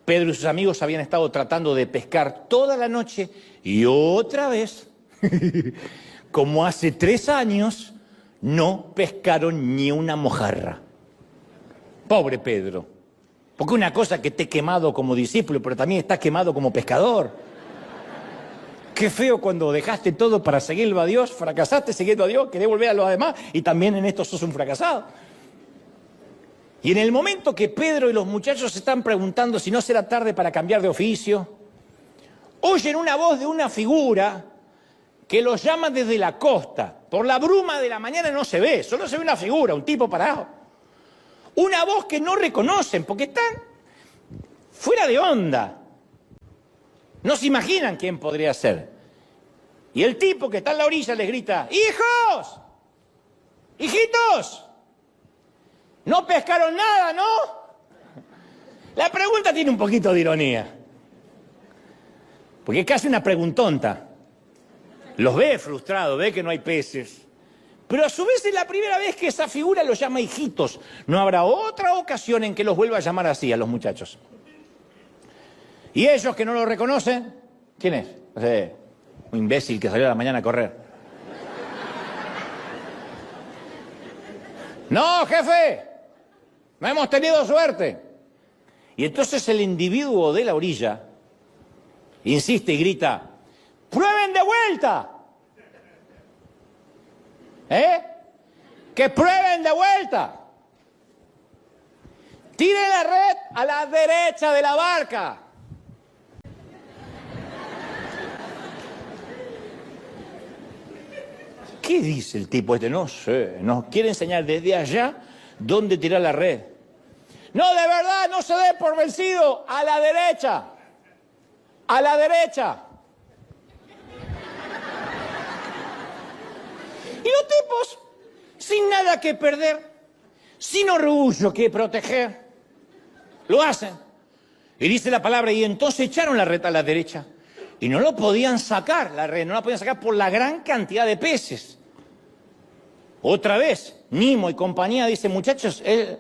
Pedro y sus amigos habían estado tratando de pescar toda la noche y otra vez, como hace 3 años, no pescaron ni una mojarra. Pobre Pedro. Porque una cosa que esté quemado como discípulo, pero también está quemado como pescador. Qué feo cuando dejaste todo para seguirlo a Dios, fracasaste siguiendo a Dios, querés volver a lo demás y también en esto sos un fracasado. Y en el momento que Pedro y los muchachos se están preguntando si no será tarde para cambiar de oficio, oyen una voz de una figura que los llama desde la costa. Por la bruma de la mañana no se ve, solo se ve una figura, un tipo parado. Una voz que no reconocen porque están fuera de onda. No se imaginan quién podría ser. Y el tipo que está en la orilla les grita, ¡hijos! ¡Hijitos! No pescaron nada, ¿no? La pregunta tiene un poquito de ironía. Porque es casi una preguntonta. Los ve frustrados, ve que no hay peces. Pero a su vez es la primera vez que esa figura los llama hijitos. No habrá otra ocasión en que los vuelva a llamar así a los muchachos. ¿Y ellos que no lo reconocen? ¿Quién es? No sé, un imbécil que salió a la mañana a correr. ¡No, jefe! No hemos tenido suerte. Y entonces el individuo de la orilla insiste y grita, ¡prueben de vuelta! ¡Que prueben de vuelta! ¡Tire la red a la derecha de la barca! ¿Qué dice el tipo este? No sé, nos quiere enseñar desde allá dónde tirar la red. No, de verdad, no se dé por vencido. A la derecha. A la derecha. Y los tipos, sin nada que perder, sin orgullo que proteger, lo hacen. Y dice la palabra, y entonces echaron la red a la derecha. Y no lo podían sacar, la red, no la podían sacar por la gran cantidad de peces. Otra vez, Nimo y compañía dicen, muchachos, es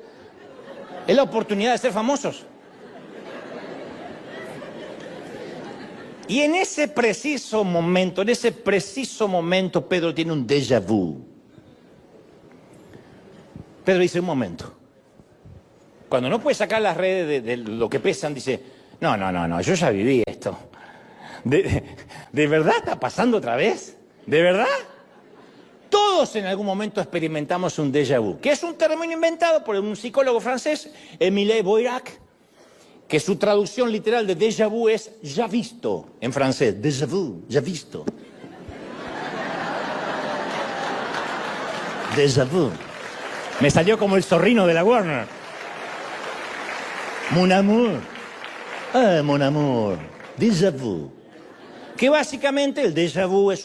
la oportunidad de ser famosos. Y en ese preciso momento, Pedro tiene un déjà vu. Pedro dice, un momento. Cuando no puede sacar las redes de lo que pesan, dice, no, yo ya viví esto. ¿De verdad está pasando otra vez? ¿De verdad? Todos en algún momento experimentamos un déjà vu, que es un término inventado por un psicólogo francés, Émile Boirac, que su traducción literal de déjà vu es ya visto, en francés, déjà vu, ya visto. Déjà vu. Me salió como el zorrino de la Warner. Mon amour. Ah, mon amour. Déjà vu. Que básicamente el déjà vu es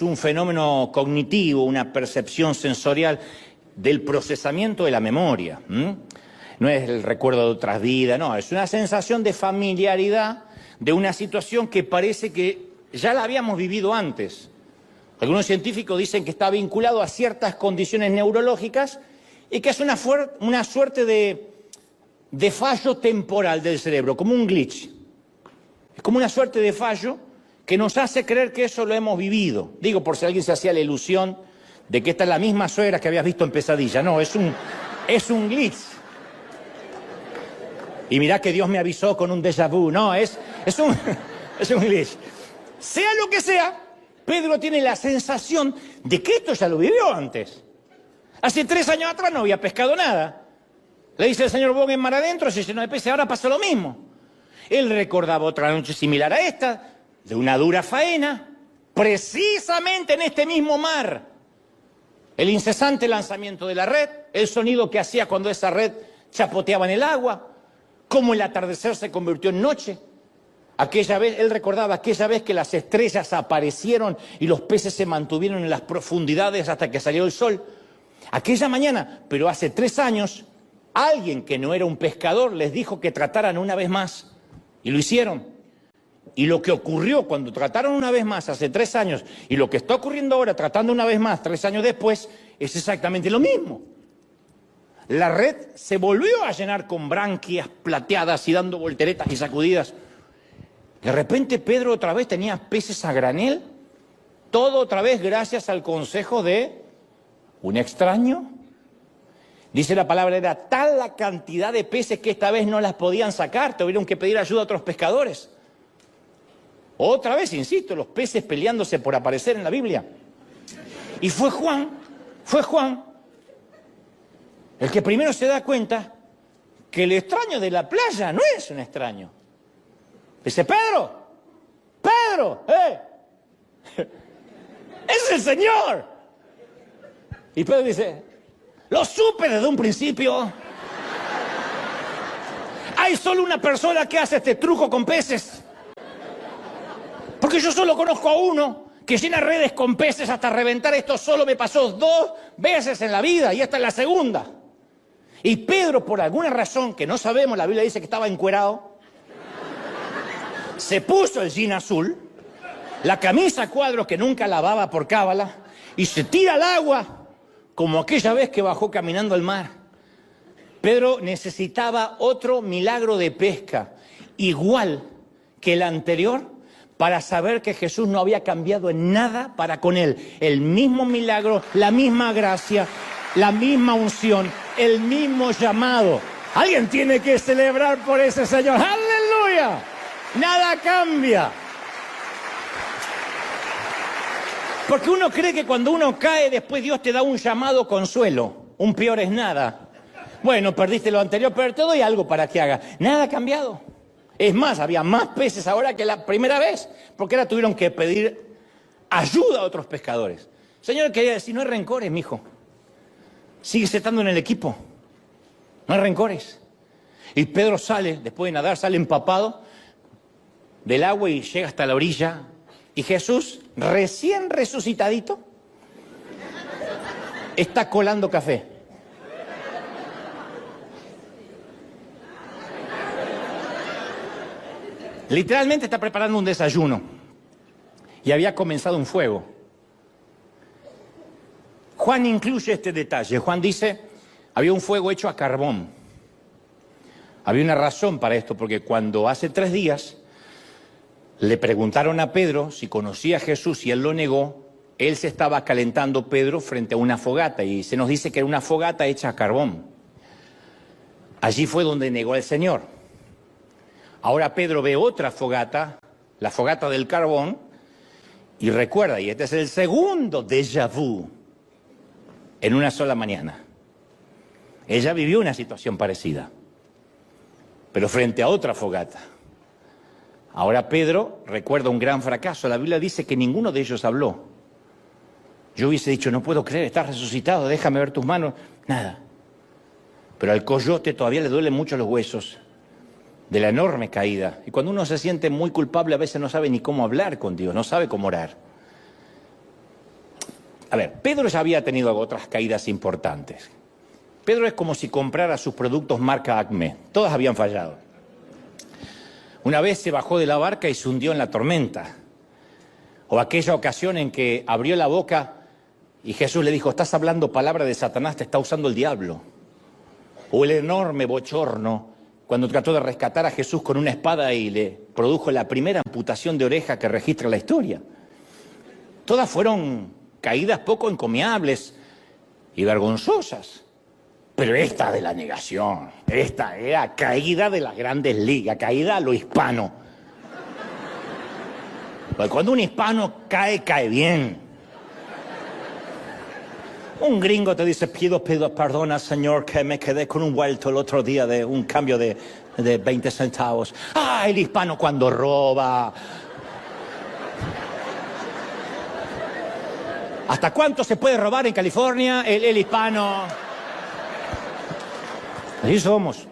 un fenómeno cognitivo, una percepción sensorial del procesamiento de la memoria. No es el recuerdo de otras vidas, no, es una sensación de familiaridad de una situación que parece que ya la habíamos vivido antes. Algunos científicos dicen que está vinculado a ciertas condiciones neurológicas y que es una suerte de fallo temporal del cerebro, como un glitch. Es como una suerte de fallo que nos hace creer que eso lo hemos vivido. Digo, por si alguien se hacía la ilusión de que esta es la misma suegra que habías visto en Pesadilla. No, es un glitch. Y mirá que Dios me avisó con un déjà vu. No, es un glitch. Sea lo que sea, Pedro tiene la sensación de que esto ya lo vivió antes. Hace 3 años atrás no había pescado nada. Le dice el señor Bog en mar adentro, se llenó de peces, ahora pasa lo mismo. Él recordaba otra noche similar a esta, de una dura faena, precisamente en este mismo mar. El incesante lanzamiento de la red, el sonido que hacía cuando esa red chapoteaba en el agua, cómo el atardecer se convirtió en noche. Aquella vez, él recordaba aquella vez que las estrellas aparecieron y los peces se mantuvieron en las profundidades hasta que salió el sol. Aquella mañana, pero hace 3 años, alguien que no era un pescador les dijo que trataran una vez más. Y lo hicieron. Y lo que ocurrió cuando trataron una vez más hace 3 años y lo que está ocurriendo ahora tratando una vez más 3 años después es exactamente lo mismo. La red se volvió a llenar con branquias plateadas y dando volteretas y sacudidas. De repente Pedro otra vez tenía peces a granel, todo otra vez gracias al consejo de un extraño. Dice la palabra, era tal la cantidad de peces que esta vez no las podían sacar, tuvieron que pedir ayuda a otros pescadores. Otra vez, insisto, los peces peleándose por aparecer en la Biblia. Y fue Juan, el que primero se da cuenta que el extraño de la playa no es un extraño. Dice, Pedro, es el Señor. Y Pedro dice, lo supe desde un principio. Hay solo una persona que hace este truco con peces. Porque yo solo conozco a uno que llena redes con peces hasta reventar. Esto solo me pasó 2 veces en la vida y esta es la segunda. Y Pedro, por alguna razón que no sabemos, la Biblia dice que estaba encuerado, se puso el jean azul, la camisa a cuadros que nunca lavaba por cábala y se tira al agua como aquella vez que bajó caminando al mar. Pedro necesitaba otro milagro de pesca, igual que el anterior, para saber que Jesús no había cambiado en nada para con él. El mismo milagro, la misma gracia, la misma unción, el mismo llamado. Alguien tiene que celebrar por ese Señor. ¡Aleluya! Nada cambia. Porque uno cree que cuando uno cae, después Dios te da un llamado consuelo. Un peor es nada. Bueno, perdiste lo anterior, pero te doy algo para que haga. Nada ha cambiado. Es más, había más peces ahora que la primera vez, porque ahora tuvieron que pedir ayuda a otros pescadores. Señor, quería decir, no hay rencores, mijo. Sigues estando en el equipo. No hay rencores. Y Pedro sale, después de nadar, sale empapado del agua y llega hasta la orilla. Y Jesús, recién resucitadito, está colando café. Literalmente está preparando un desayuno. Y había comenzado un fuego. Juan incluye este detalle. Juan dice, había un fuego hecho a carbón. Había una razón para esto, porque cuando hace 3 días le preguntaron a Pedro si conocía a Jesús y él lo negó, él se estaba calentando, Pedro, frente a una fogata. Y se nos dice que era una fogata hecha a carbón. Allí fue donde negó al Señor. Ahora Pedro ve otra fogata, la fogata del carbón, y recuerda, y este es el segundo déjà vu en una sola mañana. Ella vivió una situación parecida, pero frente a otra fogata. Ahora Pedro recuerda un gran fracaso. La Biblia dice que ninguno de ellos habló. Yo hubiese dicho, no puedo creer, estás resucitado, déjame ver tus manos. Nada. Pero al coyote todavía le duelen mucho los huesos de la enorme caída. Y cuando uno se siente muy culpable, a veces no sabe ni cómo hablar con Dios, no sabe cómo orar. A ver, Pedro ya había tenido otras caídas importantes. Pedro es como si comprara sus productos marca Acme. Todas habían fallado. Una vez se bajó de la barca y se hundió en la tormenta. O aquella ocasión en que abrió la boca y Jesús le dijo, estás hablando palabra de Satanás, te está usando el diablo. O el enorme bochorno cuando trató de rescatar a Jesús con una espada y le produjo la primera amputación de oreja que registra la historia. Todas fueron caídas poco encomiables y vergonzosas. Pero esta de la negación, esta era caída de las grandes ligas, caída a lo hispano. Porque cuando un hispano cae, cae bien. Un gringo te dice, pido perdona, señor, que me quedé con un vuelto el otro día de un cambio de 20 centavos. Ah, el hispano cuando roba. ¿Hasta cuánto se puede robar en California el hispano? Así somos.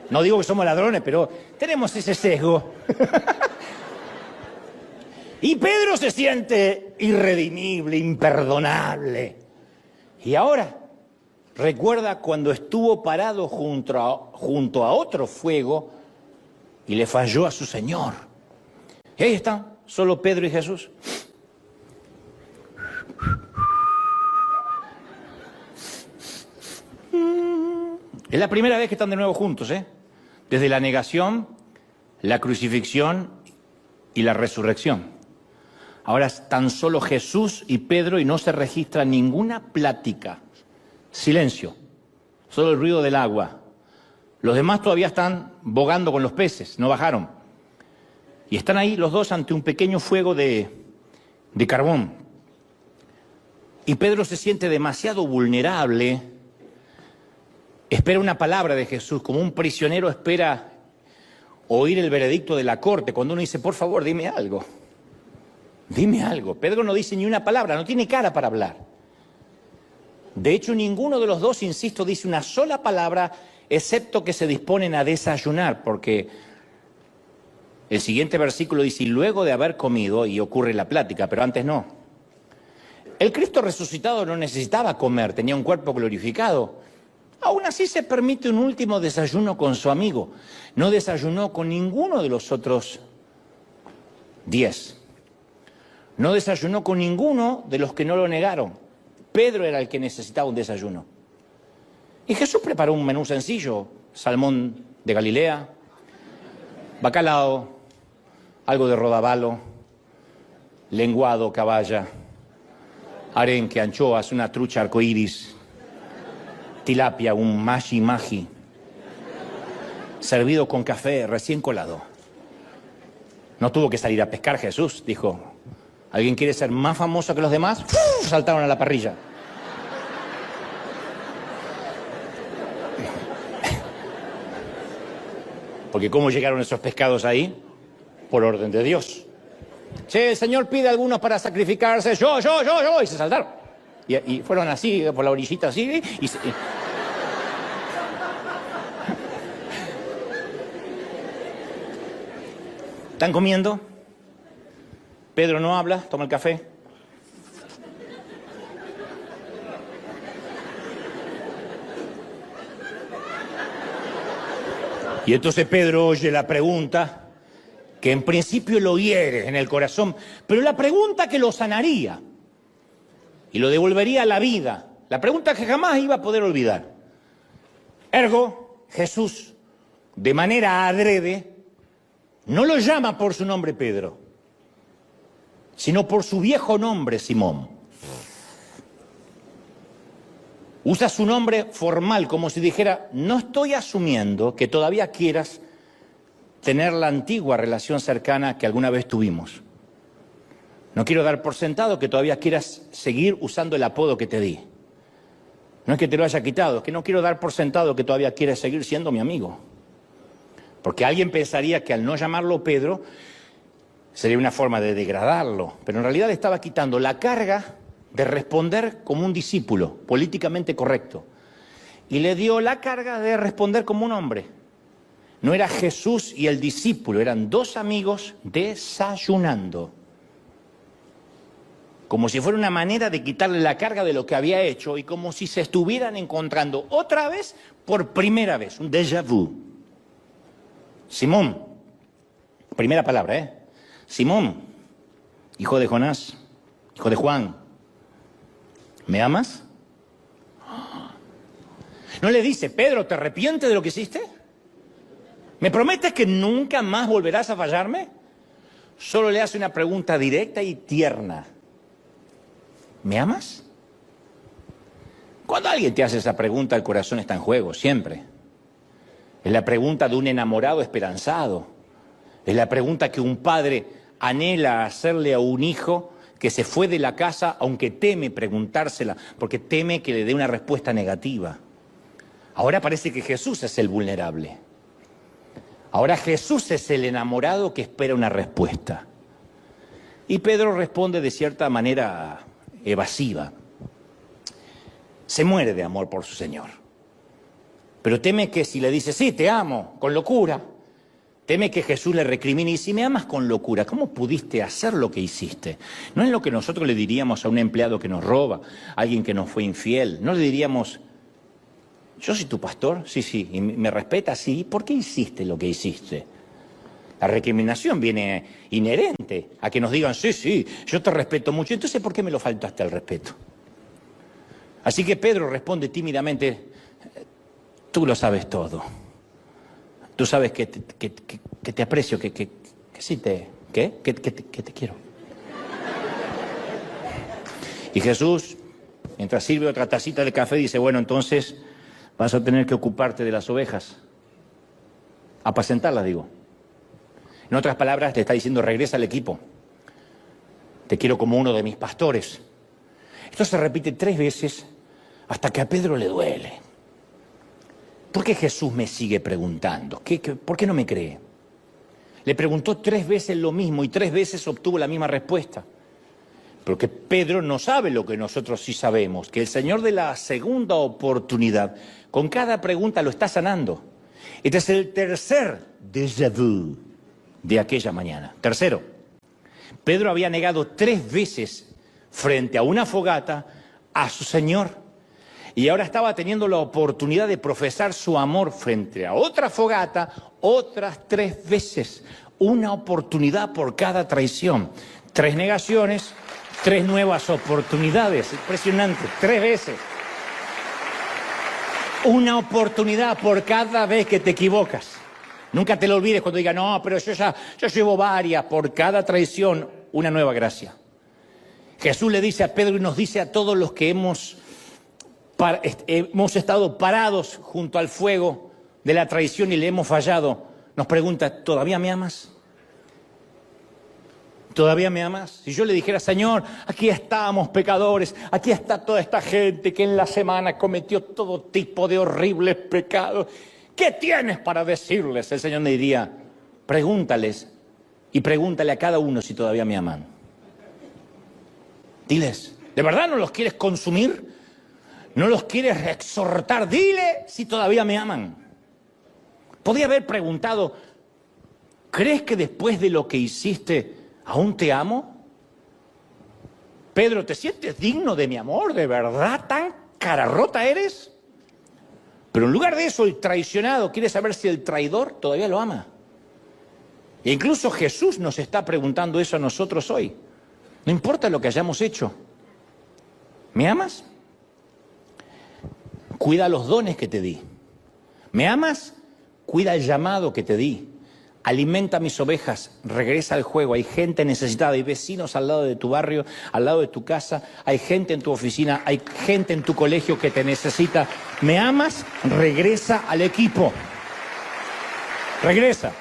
No digo que somos ladrones, pero tenemos ese sesgo. Y Pedro se siente irredimible, imperdonable. Y ahora recuerda cuando estuvo parado junto a otro fuego y le falló a su Señor. Y ahí están, solo Pedro y Jesús. Es la primera vez que están de nuevo juntos, ¿eh? Desde la negación, la crucifixión y la resurrección. Ahora están solo Jesús y Pedro y no se registra ninguna plática. Silencio. Solo el ruido del agua. Los demás todavía están bogando con los peces, no bajaron. Y están ahí los dos ante un pequeño fuego de carbón. Y Pedro se siente demasiado vulnerable. Espera una palabra de Jesús, como un prisionero espera oír el veredicto de la corte. Cuando uno dice, por favor, dime algo. Dime algo. Pedro no dice ni una palabra, no tiene cara para hablar. De hecho, ninguno de los dos, insisto, dice una sola palabra, excepto que se disponen a desayunar, porque el siguiente versículo dice, y luego de haber comido, y ocurre la plática, pero antes no. El Cristo resucitado no necesitaba comer, tenía un cuerpo glorificado. Aún así se permite un último desayuno con su amigo. No desayunó con ninguno de los otros 10. No desayunó con ninguno de los que no lo negaron. Pedro era el que necesitaba un desayuno. Y Jesús preparó un menú sencillo. Salmón de Galilea, bacalao, algo de rodavalo, lenguado, caballa, arenque, anchoas, una trucha arcoíris, tilapia, un maji-maji, servido con café recién colado. No tuvo que salir a pescar Jesús, dijo, ¿alguien quiere ser más famoso que los demás? ¡Uf! Saltaron a la parrilla. Porque ¿cómo llegaron esos pescados ahí? Por orden de Dios. Che, el Señor pide a algunos para sacrificarse. Yo. Y se saltaron. Y fueron así, por la orillita así. ¿Están comiendo? Pedro no habla, toma el café. Y entonces Pedro oye la pregunta, que en principio lo hiere en el corazón, pero la pregunta que lo sanaría y lo devolvería a la vida, la pregunta que jamás iba a poder olvidar. Ergo, Jesús, de manera adrede, no lo llama por su nombre Pedro, sino por su viejo nombre Simón. Usa su nombre formal como si dijera, no estoy asumiendo que todavía quieras tener la antigua relación cercana que alguna vez tuvimos. No quiero dar por sentado que todavía quieras seguir usando el apodo que te di. No es que te lo haya quitado, es que no quiero dar por sentado que todavía quieres seguir siendo mi amigo. Porque alguien pensaría que al no llamarlo Pedro sería una forma de degradarlo, pero en realidad estaba quitando la carga de responder como un discípulo políticamente correcto y le dio la carga de responder como un hombre. No era Jesús y el discípulo, eran dos amigos desayunando, como si fuera una manera de quitarle la carga de lo que había hecho y como si se estuvieran encontrando otra vez por primera vez, un déjà vu. Simón, primera palabra, Simón, hijo de Jonás, hijo de Juan, ¿me amas? ¿No le dice, Pedro, te arrepientes de lo que hiciste? ¿Me prometes que nunca más volverás a fallarme? Solo le hace una pregunta directa y tierna. ¿Me amas? Cuando alguien te hace esa pregunta, el corazón está en juego, siempre. Es la pregunta de un enamorado esperanzado. Es la pregunta que un padre anhela hacerle a un hijo que se fue de la casa, aunque teme preguntársela, porque teme que le dé una respuesta negativa. Ahora parece que Jesús es el vulnerable. Ahora Jesús es el enamorado que espera una respuesta. Y Pedro responde de cierta manera evasiva. Se muere de amor por su Señor. Pero teme que si le dice, sí, te amo, con locura, teme que Jesús le recrimine, y si me amas con locura, ¿cómo pudiste hacer lo que hiciste? No es lo que nosotros le diríamos a un empleado que nos roba, a alguien que nos fue infiel. No le diríamos, yo soy tu pastor, sí, y me respetas, sí, ¿por qué hiciste lo que hiciste? La recriminación viene inherente a que nos digan, sí, yo te respeto mucho, entonces ¿por qué me lo faltaste al respeto? Así que Pedro responde tímidamente, tú lo sabes todo. Tú sabes que te aprecio, que sí que te quiero. Y Jesús, mientras sirve otra tacita de café, dice, bueno, entonces vas a tener que ocuparte de las ovejas. Apacentarlas, digo. En otras palabras, te está diciendo, regresa al equipo. Te quiero como uno de mis pastores. Esto se repite 3 veces hasta que a Pedro le duele. ¿Por qué Jesús me sigue preguntando? ¿Por qué no me cree? Le preguntó 3 veces lo mismo y 3 veces obtuvo la misma respuesta. Porque Pedro no sabe lo que nosotros sí sabemos, que el Señor de la segunda oportunidad, con cada pregunta lo está sanando. Este es el tercer déjà vu de aquella mañana. Tercero, Pedro había negado 3 veces frente a una fogata a su Señor. Y ahora estaba teniendo la oportunidad de profesar su amor frente a otra fogata otras 3 veces. Una oportunidad por cada traición. 3 negaciones, 3 nuevas oportunidades. Impresionante, 3 veces. Una oportunidad por cada vez que te equivocas. Nunca te lo olvides cuando digas, no, pero yo llevo varias. Por cada traición, una nueva gracia. Jesús le dice a Pedro y nos dice a todos los que hemos estado parados junto al fuego de la traición y le hemos fallado, nos pregunta, ¿todavía me amas? ¿Todavía me amas? Si yo le dijera, Señor, aquí estamos pecadores, aquí está toda esta gente que en la semana cometió todo tipo de horribles pecados, ¿qué tienes para decirles? El Señor me diría, pregúntales y pregúntale a cada uno si todavía me aman. Diles, ¿de verdad no los quieres consumir? ¿No los quieres exhortar? Dile si todavía me aman. Podría haber preguntado, ¿crees que después de lo que hiciste aún te amo? Pedro, ¿te sientes digno de mi amor? ¿De verdad tan cara rota eres? Pero en lugar de eso, el traicionado quiere saber si el traidor todavía lo ama. E incluso Jesús nos está preguntando eso a nosotros hoy. No importa lo que hayamos hecho. ¿Me amas? Cuida los dones que te di. ¿Me amas? Cuida el llamado que te di. Alimenta mis ovejas, regresa al juego. Hay gente necesitada, hay vecinos al lado de tu barrio, al lado de tu casa, hay gente en tu oficina, hay gente en tu colegio que te necesita. ¿Me amas? Regresa al equipo. Regresa.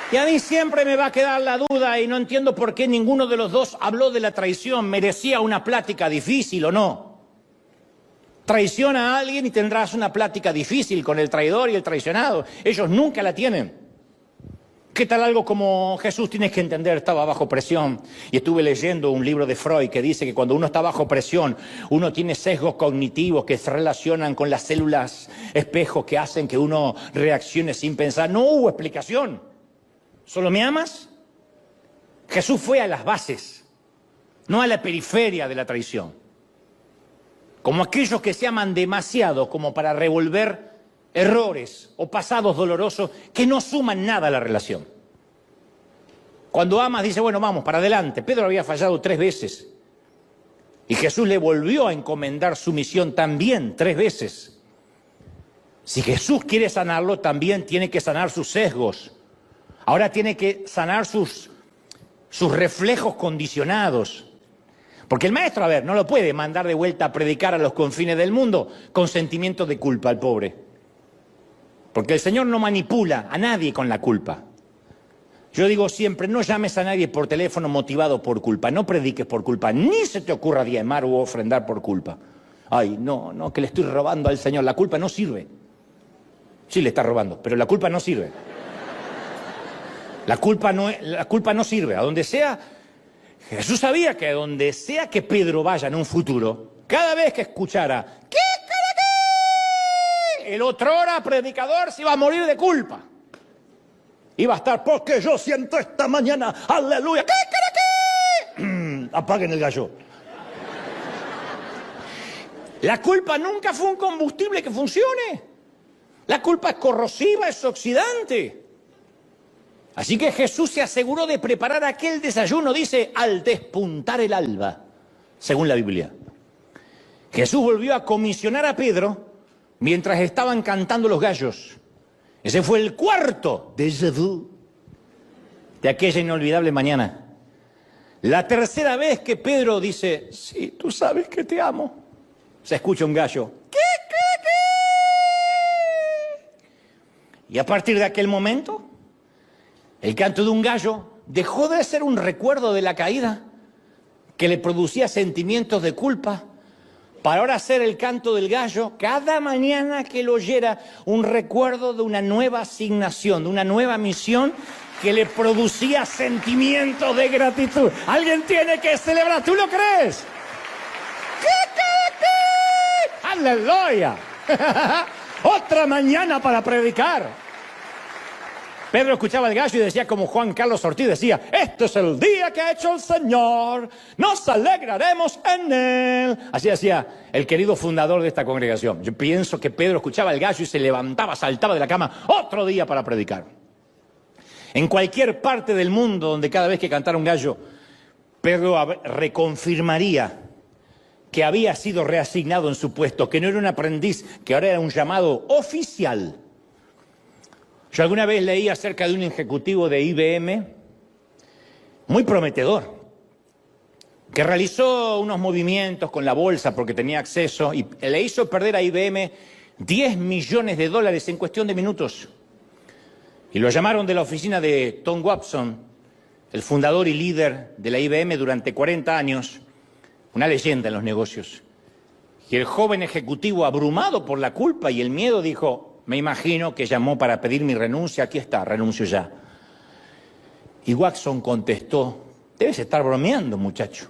Y a mí siempre me va a quedar la duda y no entiendo por qué ninguno de los dos habló de la traición. ¿Merecía una plática difícil o no? Traiciona a alguien y tendrás una plática difícil con el traidor y el traicionado. Ellos nunca la tienen. ¿Qué tal algo como Jesús? Tienes que entender, estaba bajo presión. Y estuve leyendo un libro de Freud que dice que cuando uno está bajo presión, uno tiene sesgos cognitivos que se relacionan con las células espejo que hacen que uno reaccione sin pensar. No hubo explicación. ¿Solo me amas? Jesús fue a las bases, no a la periferia de la traición. Como aquellos que se aman demasiado como para revolver errores o pasados dolorosos que no suman nada a la relación. Cuando amas, dice, bueno, vamos, para adelante. Pedro había fallado 3 veces. Y Jesús le volvió a encomendar su misión también 3 veces. Si Jesús quiere sanarlo, también tiene que sanar sus sesgos. Ahora tiene que sanar sus reflejos condicionados. Porque el maestro, a ver, no lo puede mandar de vuelta a predicar a los confines del mundo con sentimientos de culpa al pobre. Porque el Señor no manipula a nadie con la culpa. Yo digo siempre, no llames a nadie por teléfono motivado por culpa, no prediques por culpa, ni se te ocurra diezmar u ofrendar por culpa. Ay, no, que le estoy robando al Señor, la culpa no sirve. Sí le está robando, pero la culpa no sirve. La culpa no sirve. A donde sea, Jesús sabía que a donde sea que Pedro vaya en un futuro, cada vez que escuchara ¿qué? El otrora predicador se iba a morir de culpa. Iba a estar, porque yo siento esta mañana, aleluya, ¿qué? Apaguen el gallo. La culpa nunca fue un combustible que funcione. La culpa es corrosiva, es oxidante. Así que Jesús se aseguró de preparar aquel desayuno, dice, al despuntar el alba, según la Biblia. Jesús volvió a comisionar a Pedro mientras estaban cantando los gallos. Ese fue el cuarto déjà vu de aquella inolvidable mañana. La tercera vez que Pedro dice, sí, tú sabes que te amo, se escucha un gallo. ¿Qué? Y a partir de aquel momento, el canto de un gallo dejó de ser un recuerdo de la caída que le producía sentimientos de culpa, para ahora ser el canto del gallo cada mañana que lo oyera, un recuerdo de una nueva asignación, de una nueva misión que le producía sentimientos de gratitud. Alguien tiene que celebrar, ¿tú lo crees? ¿Qué? ¡Aleluya! Otra mañana para predicar. Pedro escuchaba el gallo y decía como Juan Carlos Ortiz decía, este es el día que ha hecho el Señor, nos alegraremos en él. Así decía el querido fundador de esta congregación. Yo pienso que Pedro escuchaba el gallo y se levantaba, saltaba de la cama, otro día para predicar. En cualquier parte del mundo donde cada vez que cantara un gallo, Pedro reconfirmaría que había sido reasignado en su puesto, que no era un aprendiz, que ahora era un llamado oficial. Yo alguna vez leí acerca de un ejecutivo de IBM, muy prometedor, que realizó unos movimientos con la bolsa porque tenía acceso y le hizo perder a IBM $10 millones en cuestión de minutos. Y lo llamaron de la oficina de Tom Watson, el fundador y líder de la IBM durante 40 años, una leyenda en los negocios. Y el joven ejecutivo, abrumado por la culpa y el miedo, dijo, me imagino que llamó para pedir mi renuncia, aquí está, renuncio ya. Y Watson contestó, debes estar bromeando, muchacho.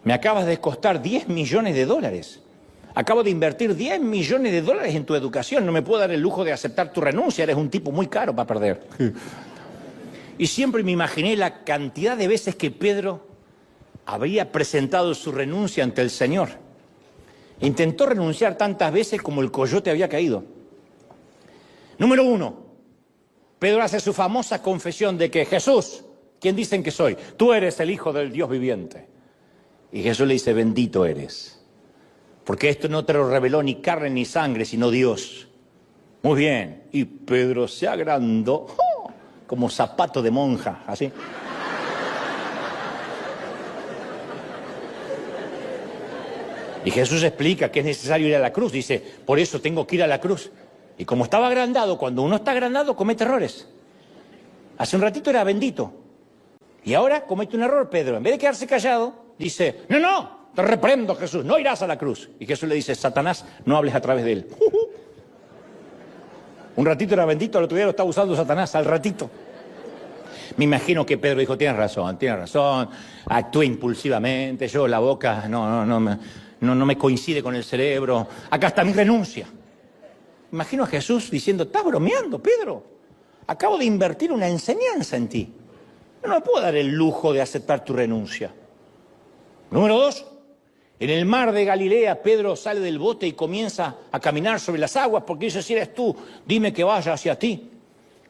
Me acabas de costar $10 millones. Acabo de invertir $10 millones en tu educación, no me puedo dar el lujo de aceptar tu renuncia, eres un tipo muy caro para perder. Y siempre me imaginé la cantidad de veces que Pedro había presentado su renuncia ante el Señor. Intentó renunciar tantas veces como el coyote había caído. Número 1, Pedro hace su famosa confesión de que Jesús, ¿quién dicen que soy? Tú eres el Hijo del Dios viviente. Y Jesús le dice, bendito eres, porque esto no te lo reveló ni carne ni sangre, sino Dios. Muy bien, y Pedro se agrandó, como zapato de monja, así. Y Jesús explica que es necesario ir a la cruz, dice, por eso tengo que ir a la cruz. Y como estaba agrandado, cuando uno está agrandado comete errores. Hace un ratito era bendito. Y ahora comete un error, Pedro. En vez de quedarse callado, dice, no, te reprendo, Jesús, no irás a la cruz. Y Jesús le dice, Satanás, no hables a través de él. Un ratito era bendito, al otro día lo estaba usando Satanás, al ratito. Me imagino que Pedro dijo, tienes razón, actué impulsivamente, yo la boca no me coincide con el cerebro, acá está mi renuncia. Imagino a Jesús diciendo, estás bromeando, Pedro. Acabo de invertir una enseñanza en ti. No me puedo dar el lujo de aceptar tu renuncia. Número 2, en el mar de Galilea, Pedro sale del bote y comienza a caminar sobre las aguas porque dice, si eres tú, dime que vaya hacia ti.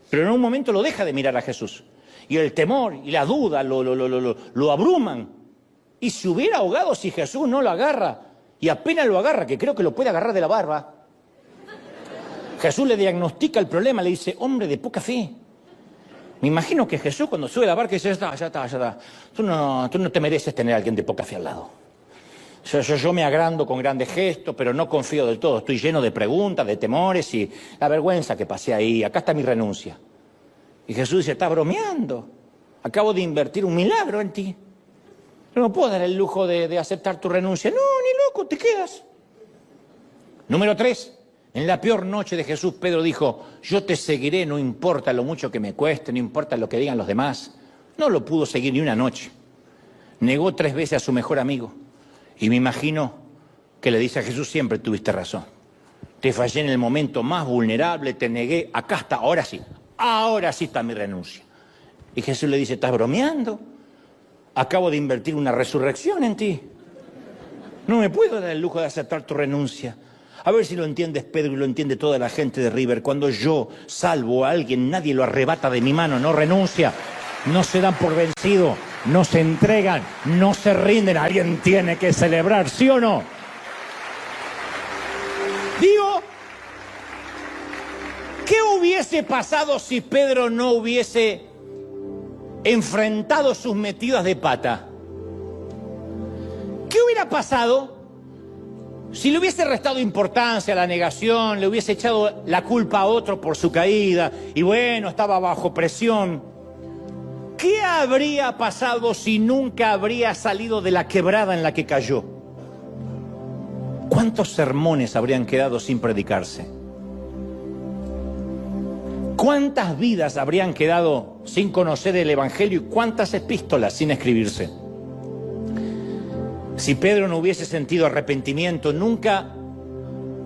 Pero en un momento lo deja de mirar a Jesús. Y el temor y la duda lo abruman. Y se hubiera ahogado si Jesús no lo agarra. Y apenas lo agarra, que creo que lo puede agarrar de la barba. Jesús le diagnostica el problema, le dice, hombre de poca fe. Me imagino que Jesús cuando sube a la barca dice, ya está. Tú no te mereces tener a alguien de poca fe al lado. Yo me agrando con grandes gestos, pero no confío del todo. Estoy lleno de preguntas, de temores y la vergüenza que pasé ahí. Acá está mi renuncia. Y Jesús dice, estás bromeando. Acabo de invertir un milagro en ti. No puedo dar el lujo de aceptar tu renuncia. No, ni loco, te quedas. Número 3. En la peor noche de Jesús, Pedro dijo, yo te seguiré, no importa lo mucho que me cueste, no importa lo que digan los demás. No lo pudo seguir ni una noche. Negó 3 veces a su mejor amigo. Y me imagino que le dice a Jesús, siempre tuviste razón. Te fallé en el momento más vulnerable, te negué, acá está, ahora sí está mi renuncia. Y Jesús le dice, ¿estás bromeando? Acabo de invertir una resurrección en ti. No me puedo dar el lujo de aceptar tu renuncia. A ver si lo entiendes, Pedro, y lo entiende toda la gente de River. Cuando yo salvo a alguien, nadie lo arrebata de mi mano, no renuncia, no se dan por vencido, no se entregan, no se rinden. Alguien tiene que celebrar, ¿sí o no? Digo, ¿qué hubiese pasado si Pedro no hubiese enfrentado sus metidas de pata? ¿Qué hubiera pasado si le hubiese restado importancia a la negación, le hubiese echado la culpa a otro por su caída y bueno, estaba bajo presión? ¿Qué habría pasado si nunca habría salido de la quebrada en la que cayó? ¿Cuántos sermones habrían quedado sin predicarse? ¿Cuántas vidas habrían quedado sin conocer el Evangelio y cuántas epístolas sin escribirse? Si Pedro no hubiese sentido arrepentimiento, nunca,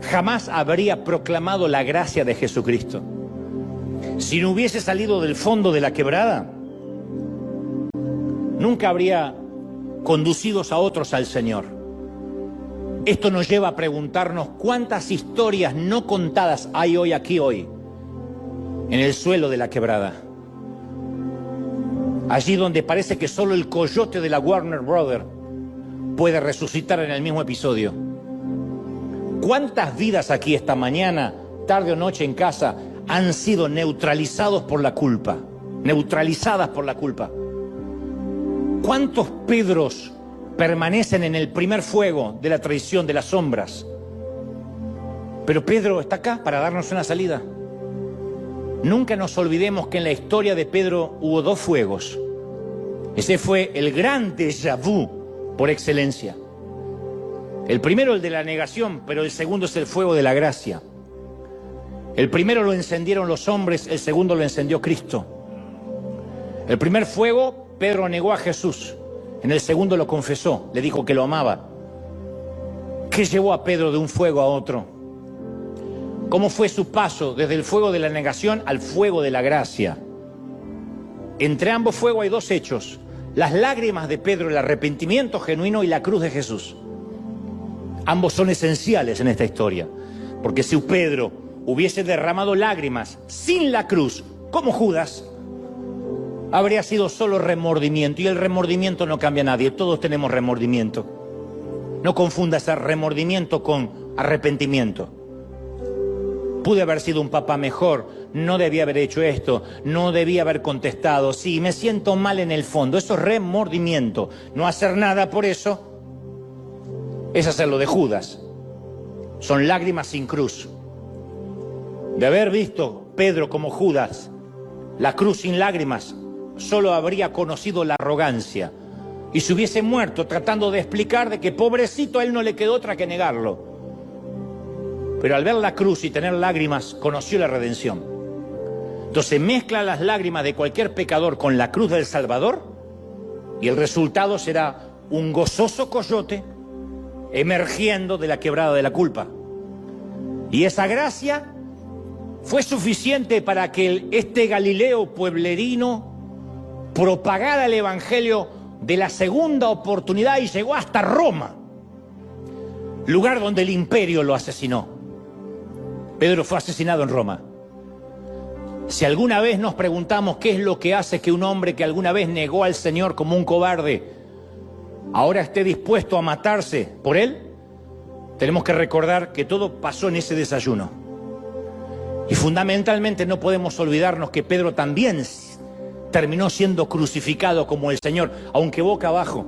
jamás habría proclamado la gracia de Jesucristo. Si no hubiese salido del fondo de la quebrada, nunca habría conducido a otros al Señor. Esto nos lleva a preguntarnos cuántas historias no contadas hay hoy aquí hoy, en el suelo de la quebrada. Allí donde parece que solo el coyote de la Warner Brothers puede resucitar en el mismo episodio. ¿Cuántas vidas aquí esta mañana, tarde o noche en casa, han sido neutralizados por la culpa? Neutralizadas por la culpa. ¿Cuántos Pedros permanecen en el primer fuego de la traición, de las sombras? Pero Pedro está acá para darnos una salida. Nunca nos olvidemos que en la historia de Pedro hubo 2 fuegos. Ese fue el gran déjà vu por excelencia. El primero, el de la negación, pero el segundo es el fuego de la gracia. El primero lo encendieron los hombres, el segundo lo encendió Cristo. El primer fuego, Pedro negó a Jesús. En el segundo lo confesó, le dijo que lo amaba. ¿Qué llevó a Pedro de un fuego a otro? ¿Cómo fue su paso desde el fuego de la negación al fuego de la gracia? Entre ambos fuegos hay 2 hechos: las lágrimas de Pedro, el arrepentimiento genuino, y la cruz de Jesús. Ambos son esenciales en esta historia, porque si Pedro hubiese derramado lágrimas sin la cruz, como Judas, habría sido solo remordimiento, y el remordimiento no cambia a nadie. Todos tenemos remordimiento. No confundas ese remordimiento con arrepentimiento. Pude haber sido un papá mejor, no debía haber hecho esto, no debía haber contestado, sí, me siento mal en el fondo. Eso es remordimiento. No hacer nada por eso es hacer lo de Judas. Son lágrimas sin cruz. De haber visto Pedro como Judas, la cruz sin lágrimas, solo habría conocido la arrogancia y se hubiese muerto tratando de explicar de que pobrecito a él no le quedó otra que negarlo. Pero al ver la cruz y tener lágrimas, conoció la redención. Entonces mezcla las lágrimas de cualquier pecador con la cruz del Salvador y el resultado será un gozoso coyote emergiendo de la quebrada de la culpa. Y esa gracia fue suficiente para que este Galileo pueblerino propagara el Evangelio de la segunda oportunidad y llegó hasta Roma, lugar donde el imperio lo asesinó. Pedro fue asesinado en Roma. Si alguna vez nos preguntamos qué es lo que hace que un hombre que alguna vez negó al Señor como un cobarde, ahora esté dispuesto a matarse por Él, tenemos que recordar que todo pasó en ese desayuno. Y fundamentalmente no podemos olvidarnos que Pedro también terminó siendo crucificado como el Señor, aunque boca abajo.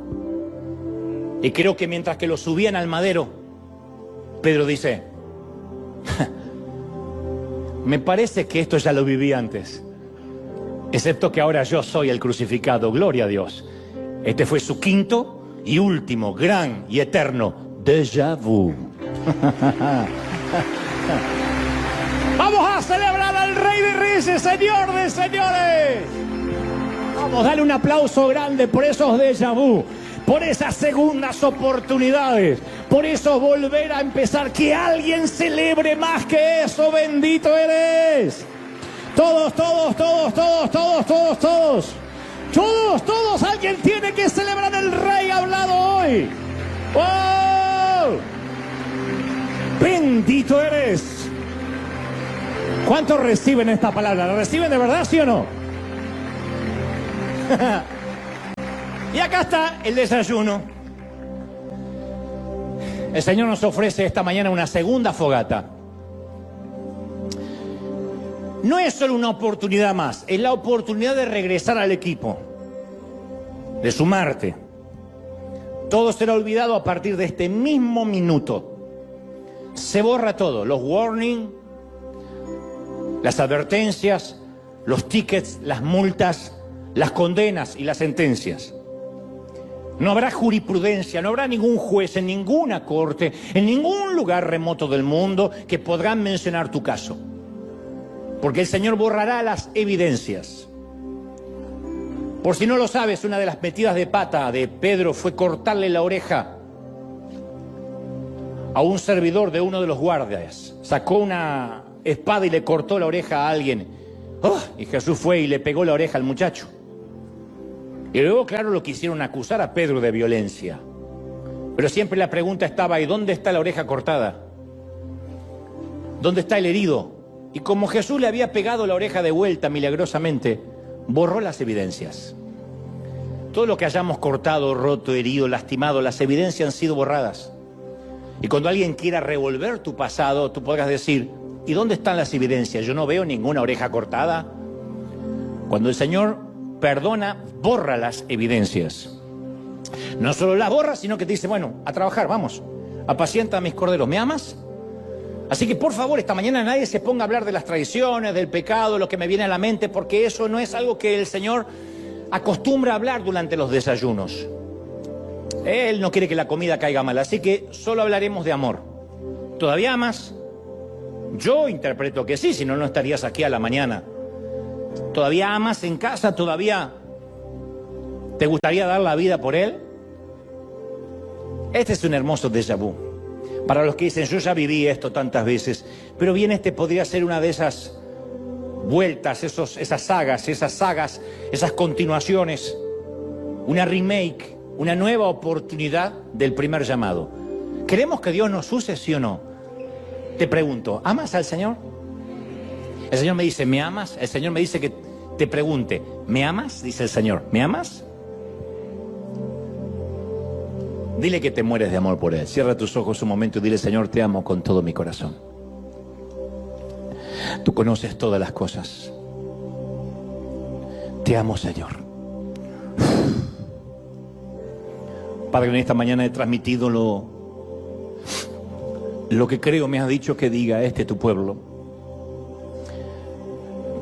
Y creo que mientras que lo subían al madero, Pedro dice, me parece que esto ya lo viví antes, excepto que ahora yo soy el crucificado, gloria a Dios. Este fue su quinto y último, gran y eterno déjà vu. Vamos a celebrar al Rey de Reyes, Señor de Señores. Vamos, dale un aplauso grande por esos déjà vu, por esas segundas oportunidades, por eso volver a empezar, que alguien celebre más que eso, bendito eres. Todos, alguien tiene que celebrar, el Rey ha hablado hoy. ¡Wow! Bendito eres. ¿Cuántos reciben esta palabra? ¿La reciben de verdad, sí o no? Y acá está el desayuno. El Señor nos ofrece esta mañana una segunda fogata. No es solo una oportunidad más, es la oportunidad de regresar al equipo, de sumarte. Todo será olvidado a partir de este mismo minuto. Se borra todo, los warnings, las advertencias, los tickets, las multas, las condenas y las sentencias. No habrá jurisprudencia, no habrá ningún juez en ninguna corte, en ningún lugar remoto del mundo que podrán mencionar tu caso. Porque el Señor borrará las evidencias. Por si no lo sabes, una de las metidas de pata de Pedro fue cortarle la oreja a un servidor de uno de los guardias. Sacó una espada y le cortó la oreja a alguien. ¡Oh! Y Jesús fue y le pegó la oreja al muchacho. Y luego, claro, lo quisieron acusar a Pedro de violencia. Pero siempre la pregunta estaba, ¿y dónde está la oreja cortada? ¿Dónde está el herido? Y como Jesús le había pegado la oreja de vuelta milagrosamente, borró las evidencias. Todo lo que hayamos cortado, roto, herido, lastimado, las evidencias han sido borradas. Y cuando alguien quiera revolver tu pasado, tú podrás decir, ¿y dónde están las evidencias? Yo no veo ninguna oreja cortada. Cuando el Señor perdona, borra las evidencias. No solo las borra, sino que te dice, bueno, a trabajar, vamos, apacienta a mis corderos, ¿me amas? Así que por favor, esta mañana nadie se ponga a hablar de las traiciones, del pecado, lo que me viene a la mente, porque eso no es algo que el Señor acostumbra a hablar durante los desayunos. Él no quiere que la comida caiga mal, así que solo hablaremos de amor. ¿Todavía amas? Yo interpreto que sí, si no, no estarías aquí a la mañana. ¿Todavía amas en casa? ¿Todavía te gustaría dar la vida por Él? Este es un hermoso déjà vu. Para los que dicen, yo ya viví esto tantas veces, pero bien, este podría ser una de esas vueltas, esas sagas, esas continuaciones, una remake, una nueva oportunidad del primer llamado. ¿Queremos que Dios nos use, sí o no? Te pregunto, ¿amas al Señor? El Señor me dice, ¿me amas? El Señor me dice que te pregunte, ¿me amas? Dice el Señor, ¿me amas? Dile que te mueres de amor por Él. Cierra tus ojos un momento y dile, Señor, te amo con todo mi corazón. Tú conoces todas las cosas. Te amo, Señor. Padre, en esta mañana he transmitido lo que creo me has dicho que diga tu pueblo.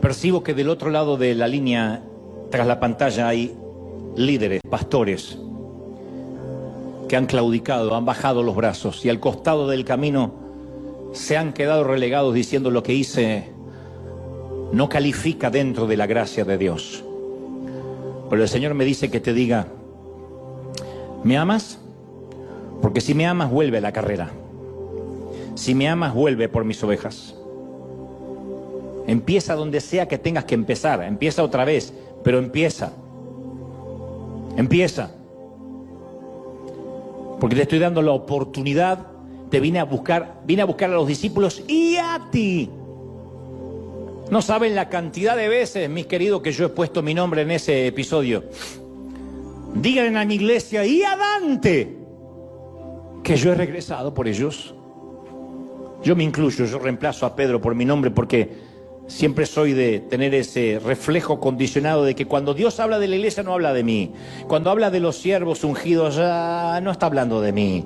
Percibo que del otro lado de la línea, tras la pantalla, hay líderes, pastores, que han claudicado, han bajado los brazos y al costado del camino se han quedado relegados diciendo, lo que hice no califica dentro de la gracia de Dios. Pero el Señor me dice que te diga, ¿me amas? Porque si me amas, vuelve a la carrera. Si me amas, vuelve por mis ovejas. Empieza donde sea que tengas que empezar. Empieza otra vez, pero empieza. Empieza. Porque te estoy dando la vine a buscar a los discípulos y a ti. No saben la cantidad de veces, mis queridos, que yo he puesto mi nombre en ese episodio. Díganle a mi iglesia y a Dante que yo he regresado por ellos. Yo me incluyo, yo reemplazo a Pedro por mi nombre porque siempre soy de tener ese reflejo condicionado de que cuando Dios habla de la iglesia no habla de mí. Cuando habla de los siervos ungidos ya no está hablando de mí.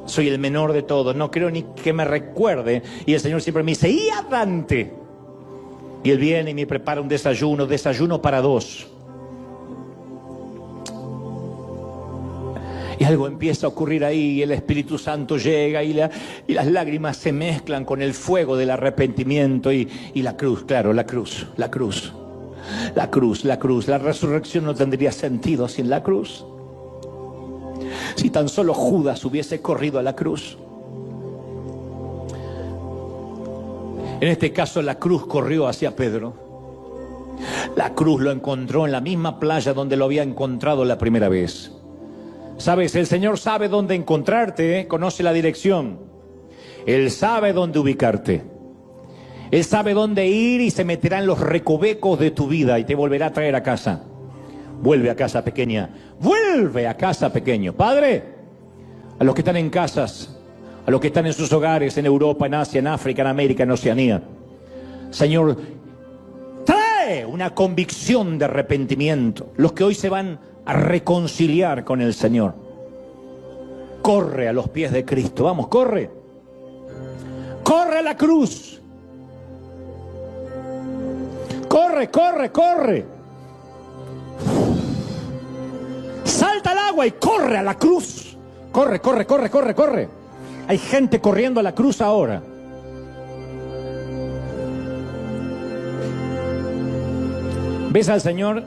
Soy el menor de todos, no creo ni que me recuerde. Y el Señor siempre me dice, y a Dante. Y Él viene y me prepara un desayuno para 2. Y algo empieza a ocurrir ahí, y el Espíritu Santo llega y las lágrimas se mezclan con el fuego del arrepentimiento y la cruz, claro, la cruz. La resurrección no tendría sentido sin la cruz. Si tan solo Judas hubiese corrido a la cruz. En este caso la cruz corrió hacia Pedro. La cruz lo encontró en la misma playa donde lo había encontrado la primera vez. Sabes, el Señor sabe dónde encontrarte, conoce la dirección. Él sabe dónde ubicarte. Él sabe dónde ir y se meterá en los recovecos de tu vida y te volverá a traer a casa. Vuelve a casa, pequeña. Vuelve a casa, pequeño. Padre, a los que están en casas, a los que están en sus hogares, en Europa, en Asia, en África, en América, en Oceanía. Señor, trae una convicción de arrepentimiento. Los que hoy se van a reconciliar con el Señor. Corre a los pies de Cristo. Vamos, corre. Corre a la cruz. Corre. Salta al agua y corre a la cruz. Corre. Hay gente corriendo a la cruz ahora. ¿Ves al Señor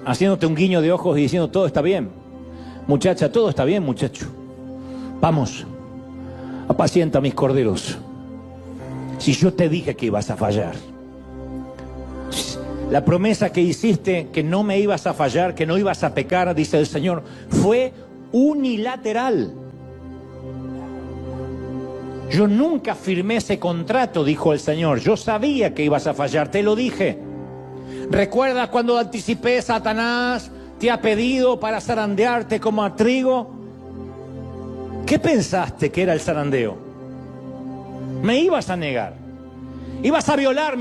haciéndote un guiño de ojos y diciendo todo está bien? Muchacha, todo está bien, muchacho. Vamos, apacienta mis corderos. Si yo te dije que ibas a fallar, la promesa que hiciste que no me ibas a fallar, que no ibas a pecar, dice el Señor, fue unilateral. Yo nunca firmé ese contrato, dijo el Señor. Yo sabía que ibas a fallar, te lo dije. ¿Recuerdas cuando anticipé Satanás te ha pedido para zarandearte como a trigo? ¿Qué pensaste que era el zarandeo? Me ibas a negar. Ibas a violar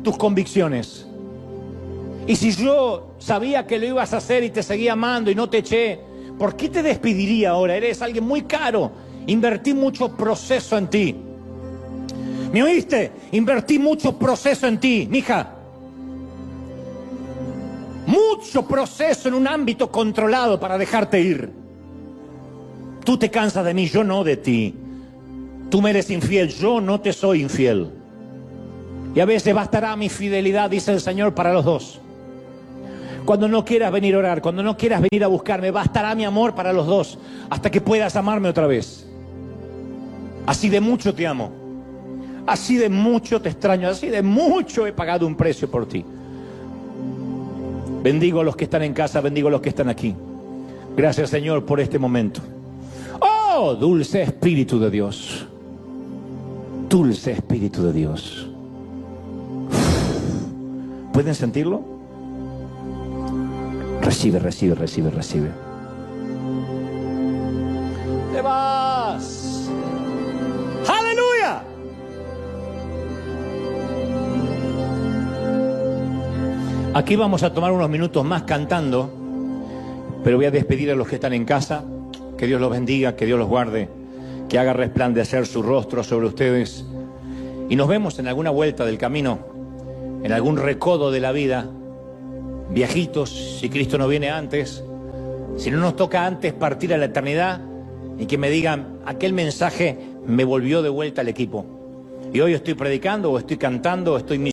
tus convicciones. Y si yo sabía que lo ibas a hacer y te seguía amando y no te eché, ¿por qué te despediría ahora? Eres alguien muy caro. Invertí mucho proceso en ti. ¿Me oíste? Invertí mucho proceso en ti, mija. Mucho proceso en un ámbito controlado para dejarte ir. Tú te cansas de mí, yo no de ti. Tú me eres infiel, yo no te soy infiel. Y a veces bastará mi fidelidad, dice el Señor, para los dos. Cuando no quieras venir a orar, cuando no quieras venir a buscarme, bastará mi amor para los dos, hasta que puedas amarme otra vez. Así de mucho te amo, así de mucho te extraño, así de mucho he pagado un precio por ti. Bendigo a los que están en casa, bendigo a los que están aquí. Gracias, Señor, por este momento. Oh, dulce Espíritu de Dios. Dulce Espíritu de Dios. ¿Pueden sentirlo? Recibe. Te vas. ¡Aleluya! Aquí vamos a tomar unos minutos más cantando, pero voy a despedir a los que están en casa. Que Dios los bendiga, que Dios los guarde, que haga resplandecer su rostro sobre ustedes. Y nos vemos en alguna vuelta del camino, en algún recodo de la vida, viejitos, si Cristo no viene antes, si no nos toca antes partir a la eternidad, y que me digan, aquel mensaje me volvió de vuelta al equipo. Y hoy estoy predicando, o estoy cantando, o estoy